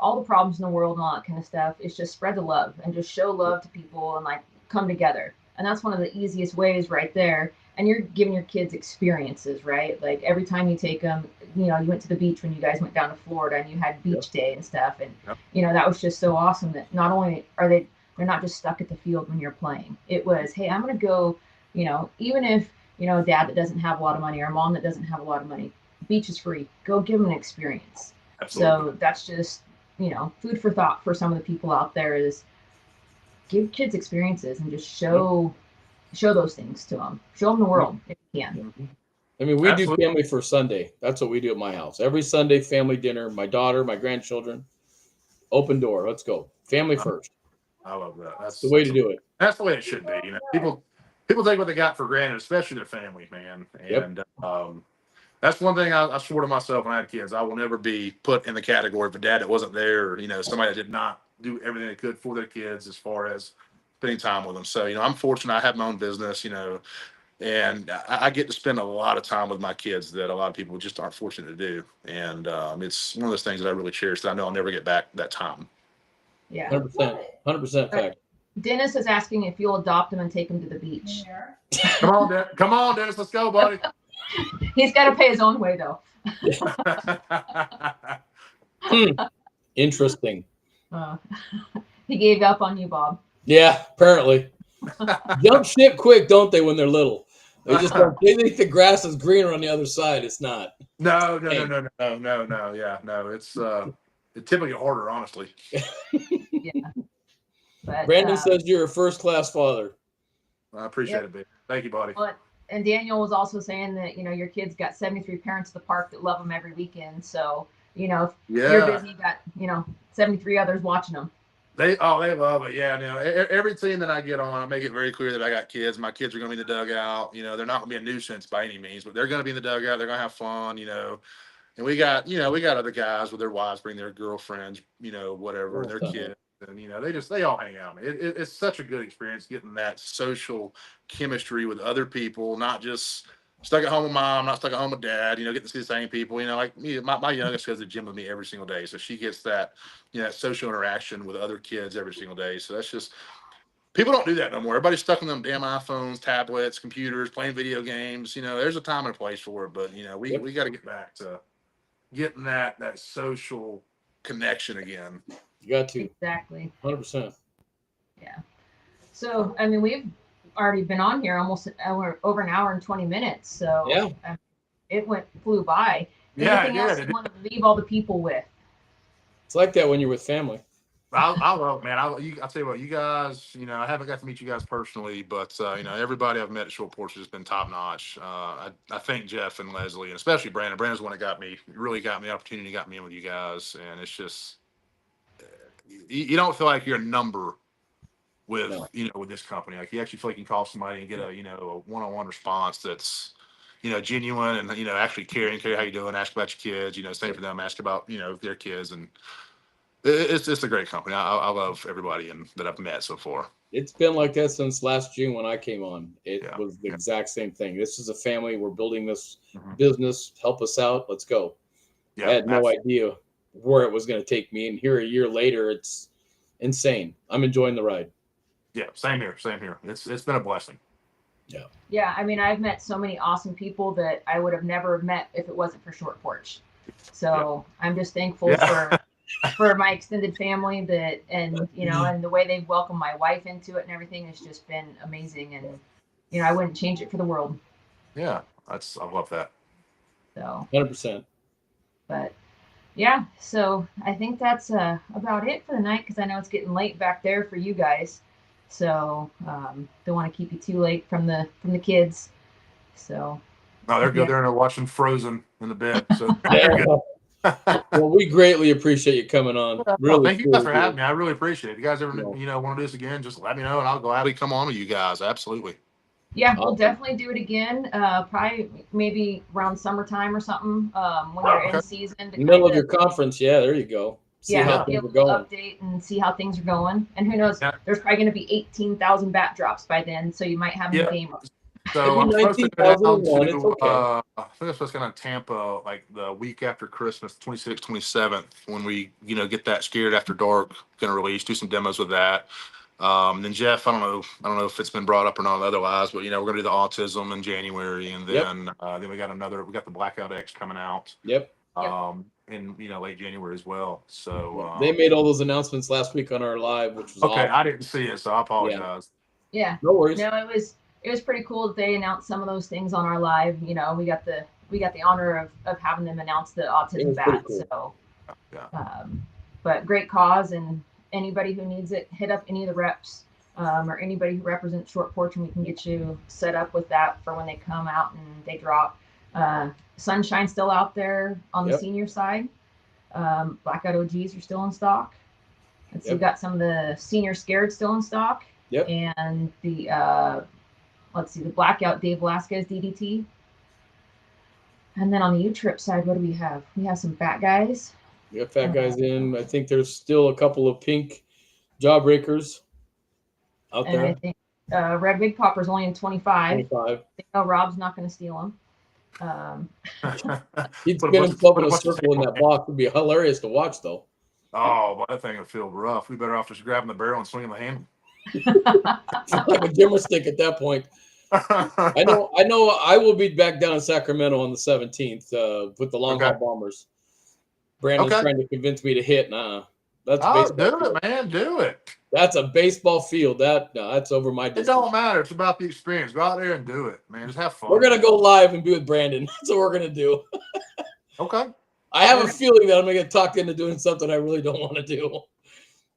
all the problems in the world and all that kind of stuff. It's just spread the love and just show love to people and, like, come together. And that's one of the easiest ways right there. And you're giving your kids experiences, right? Like, every time you take them, you went to the beach when you guys went down to Florida, and you had beach day and stuff. And, that was just so awesome that not only they're not just stuck at the field when you're playing. It was, hey, I'm going to go, even if, dad that doesn't have a lot of money or mom that doesn't have a lot of money, beach is free. Go give them an experience. Absolutely. So that's just, food for thought for some of the people out there, is give kids experiences and just show those things to them. Show them the world if you can. I mean, we do family for Sunday. That's what we do at my house. Every Sunday, family dinner. My daughter, my grandchildren, open door. Let's go. Family first. I love that. That's the way to do it. That's the way it should be. People take what they got for granted, especially their family, man. And that's one thing I swore to myself when I had kids. I will never be put in the category of a dad that wasn't there, or somebody that did not do everything they could for their kids as far as spending time with them. So I'm fortunate. I have my own business, and I get to spend a lot of time with my kids that a lot of people just aren't fortunate to do. And it's one of those things that I really cherish, that I know I'll never get back that time. Yeah, 100% fact. Dennis is asking if you'll adopt him and take him to the beach. Come on, Dennis, let's go, buddy. He's got to pay his own way, though. Interesting. He gave up on you, Bob. Yeah, apparently. Jump ship quick, don't they, when they're little? They just they think the grass is greener on the other side. It's not. No. Yeah, no. It's typically harder, honestly. Yeah. But, Brandon says you're a first-class father. I appreciate it, baby. Thank you, buddy. But, and Daniel was also saying that, your kids got 73 parents at the park that love them every weekend. So, if you're busy, you got, 73 others watching them. They love it. Yeah, every team that I get on, I make it very clear that I got kids. My kids are going to be in the dugout. They're not going to be a nuisance by any means, but they're going to be in the dugout. They're going to have fun. And we got other guys with their wives bring their girlfriends, whatever, and their kids, and they all hang out. It's such a good experience getting that social chemistry with other people, not just stuck at home with mom, not stuck at home with dad. Getting to see the same people. Like me, my youngest goes to the gym with me every single day, so she gets that that social interaction with other kids every single day. So that's just people don't do that no more. Everybody's stuck on them damn iPhones, tablets, computers, playing video games. There's a time and a place for it, but we got to get back to getting that social connection again. You got to. Exactly. 100%. Yeah. So, I mean, we've already been on here almost over an hour and 20 minutes. So yeah, it flew by. Anything else you want to leave all the people with? It's like that when you're with family. I love, man. I'll tell you what, you guys, I haven't got to meet you guys personally, but everybody I've met at Short Porch has been top notch. I thank Jeff and Leslie, and especially Brandon. Brandon's the one that really got me the opportunity, got me in with you guys, and it's just you don't feel like you're a number with with this company. Like you actually feel like you can call somebody and get a a one-on-one response that's genuine and actually care how you doing, ask about your kids, same for them, ask about their kids, and it's a great company. I love everybody that I've met so far. It's been like that since last June when I came on. It was the exact same thing. This is a family. We're building this business. Help us out. Let's go. I had no idea where it was going to take me. And here a year later, it's insane. I'm enjoying the ride. Yeah, same here. It's been a blessing. Yeah. Yeah, I mean, I've met so many awesome people that I would have never met if it wasn't for Short Porch. So I'm just thankful for my extended family and the way they've welcomed my wife into it and everything has just been amazing. And, I wouldn't change it for the world. Yeah, I love that. So 100%. But yeah, so I think that's about it for the night because I know it's getting late back there for you guys. So don't want to keep you too late from the kids. So no, they're good. They're watching Frozen in the bed. So they're good. Well, we greatly appreciate you coming on. Really, thank you guys for having me. I really appreciate it. If you guys ever want to do this again, just let me know and I'll gladly come on with you guys. Absolutely. Yeah, we'll definitely do it again. Probably maybe around summertime or something. When you're in season. Middle of your conference, there you go. See how things are going. Update and see how things are going. And who knows? There's probably going to be 18,000 bat drops by then, so you might have a new game. So I'm supposed to go down to, I think I'm supposed to go down to Tampa like the week after Christmas, 26th, 27th, when we, get that Scared After Dark going to release, do some demos with that. Then Jeff, I don't know if it's been brought up or not otherwise, but we're going to do the autism in January, and then we got the Blackout X coming out. In late January as well. So they made all those announcements last week on our live, which was okay. Awesome. I didn't see it, so I apologize. Yeah, no worries. No, it was pretty cool that they announced some of those things on our live. We got the honor of having them announce the autism bat. Cool. So but great cause, and anybody who needs it, hit up any of the reps or anybody who represents Short Porch, and we can get you set up with that for when they come out and they drop. Sunshine's still out there on the senior side. Blackout OGs are still in stock. So we've got some of the senior Scared still in stock. And the the Blackout Dave Velasquez DDT. And then on the U-Trip side, what do we have? We have some fat guys. We got fat guys in. I think there's still a couple of pink Jawbreakers out there. I think Red Wig Popper's only in 25. Rob's not going to steal them. He'd spin himself in a circle in that box. Would be hilarious to watch, though. Oh, but that thing would feel rough. We better off just grabbing the barrel and swinging the handle. Like a dimmer stick at that point. I know. I will be back down in Sacramento on the 17th with the Long Haul Bombers. Brandon's trying to convince me to hit. That's do it, man. Do it. That's a baseball field. That's over my distance. It don't matter. It's about the experience. Go out there and do it, man. Just have fun. We're gonna go live and be with Brandon. That's what we're gonna do. Okay. I have a feeling that I'm gonna get talked into doing something I really don't want to do.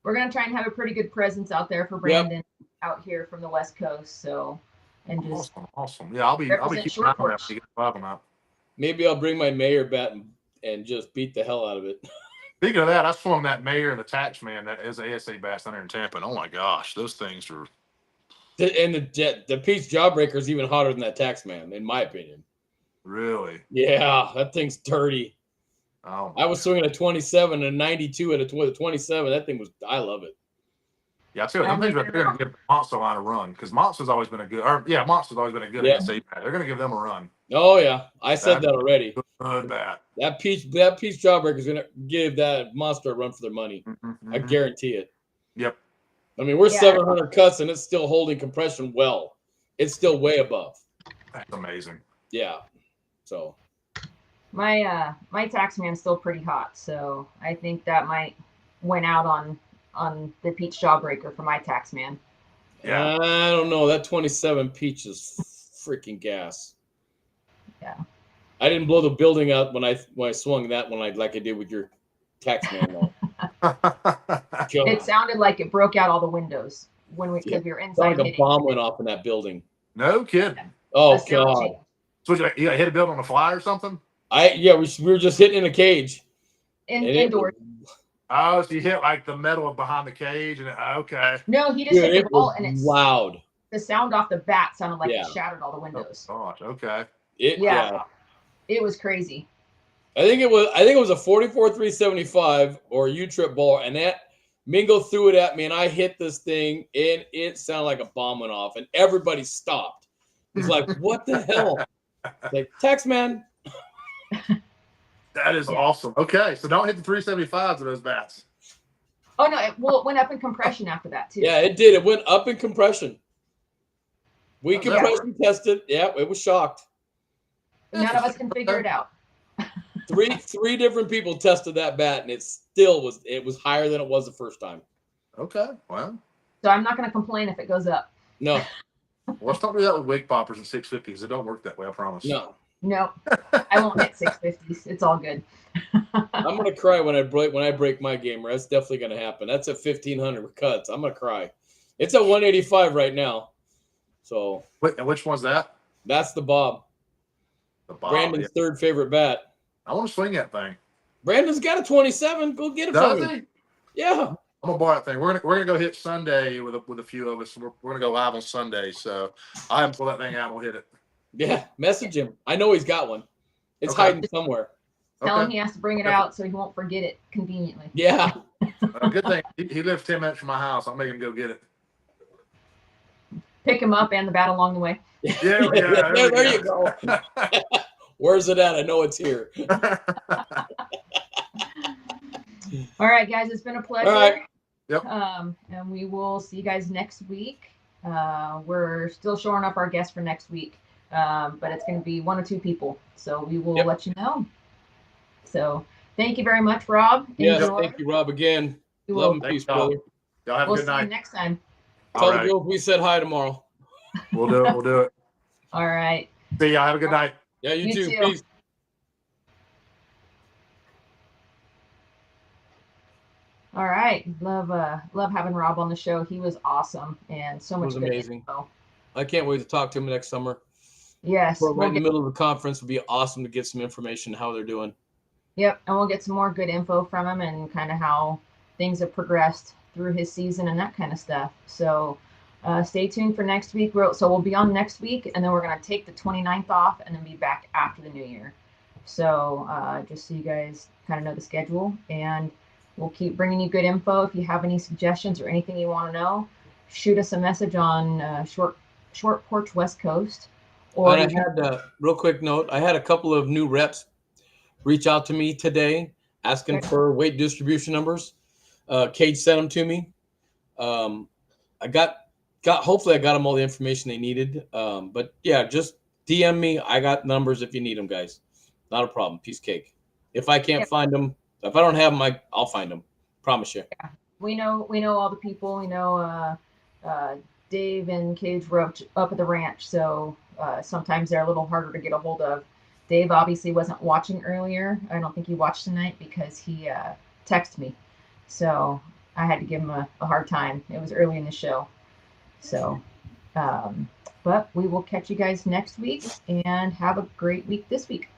We're gonna try and have a pretty good presence out there for Brandon out here from the West Coast. So, and just awesome. Yeah, I'll be keeping an eye on that. Maybe I'll bring my mayor bat and just beat the hell out of it. Speaking of that, I swung that Mayor and the Taxman that is ASA bass down there in Tampa. And oh my gosh, those things are And the Peach Jawbreaker is even hotter than that Taxman, in my opinion. really. Yeah, that thing's dirty. Oh, I was swinging a 27 and a 92 at a 27. That thing was, I love it. yeah, I tell you, them things right there to give Monster Line a run because Monster's always been a good, Monster's always been a good ASA bat. They're going to give them a run. Oh yeah, I said that already. Good bat. That Peach Jawbreaker is going to give that Monster a run for their money. Mm-hmm. I guarantee it. Yep. I mean, we're 700 cuts and it's still holding compression well. It's still way above. That's amazing. Yeah. So my Taxman's still pretty hot, so I think that might win out on the Peach Jawbreaker for my Taxman. Yeah. I don't know. That 27 Peach is freaking gas. Yeah. I didn't blow the building out when I swung that one like I did with your Taxman. It sounded like it broke out all the windows because we were inside. Like a bomb went off in that building. No kidding. Oh God! So you got hit a building on the fly or something? We were just hitting in a cage. Indoors. Oh, so you hit like the metal behind the cage, and okay. No, he just hit the ball, and it's loud. The sound off the bat sounded like it shattered all the windows. Oh gosh, okay. It was crazy. I think it was a 44-375 or U-trip ball, and that Mingo threw it at me, and I hit this thing, and it sounded like a bomb went off, and everybody stopped. It's like, what the hell? Like, Taxman. That is awesome. Okay, so don't hit the 375s of those bats. Oh no, it went up in compression after that too. Yeah, it did. It went up in compression. We compression tested. Yeah, it was shocked. None of us can figure it out. Three different people tested that bat, and it was higher than it was the first time. Okay, well. So I'm not going to complain if it goes up. No. Well, let's not do that with wig poppers and 650s. It don't work that way, I promise. No, I won't hit 650s. It's all good. I'm gonna cry when I break my gamer. That's definitely gonna happen. That's at 1,500 cuts. I'm gonna cry. It's at 185 right now. So. Wait, and which one's that? That's the Bob. The Bob. Brandon's third favorite bat. I want to swing that thing. Brandon's got a 27. Go get it Does from he? him. Yeah. I'm gonna borrow that thing. We're gonna go hit Sunday with a few of us. We're gonna go live on Sunday, so I haven't pulled that thing out. We'll hit it. Yeah, message him. I know he's got one. It's hiding somewhere. Tell him he has to bring it out so he won't forget it conveniently. Yeah. Good thing he lives 10 minutes from my house. I'll make him go get it. Pick him up and the bat along the way. Yeah, there you go. Where's it at? I know it's here. All right, guys, it's been a pleasure. All right. Yep. And we will see you guys next week. We're still shoring up our guests for next week, but it's going to be 1 or 2 people. So we will let you know. So thank you very much, Rob. Yes, thank you, Rob, again. Love and peace, brother. Y'all have a good night. See you next time. Tell the girls we said hi tomorrow. We'll do it. All right. See y'all. Have a good night. Yeah, you too. Peace. All right. Love having Rob on the show. He was awesome and so much good amazing. Info. I can't wait to talk to him next summer. Yes. Right in the middle of the conference would be awesome to get some information how they're doing. Yep. And we'll get some more good info from him and kind of how things have progressed through his season and that kind of stuff. So stay tuned for next week. So we'll be on next week, and then we're going to take the 29th off and then be back after the new year. So just so you guys kind of know the schedule, and we'll keep bringing you good info. If you have any suggestions or anything you want to know, shoot us a message on Short Porch West Coast. Or and I had a real quick note. I had a couple of new reps reach out to me today asking for weight distribution numbers. Cage sent them to me. I got hopefully I got them all the information they needed. But yeah, just DM me. I got numbers if you need them, guys. Not a problem. Piece of cake. If I can't find them, if I don't have them, I'll find them. Promise you. Yeah. We know all the people. We know Dave and Cage were up at the ranch, so sometimes they're a little harder to get a hold of. Dave obviously wasn't watching earlier. I don't think he watched tonight because he texted me. So I had to give him a hard time. It was early in the show. So, but we will catch you guys next week and have a great week this week.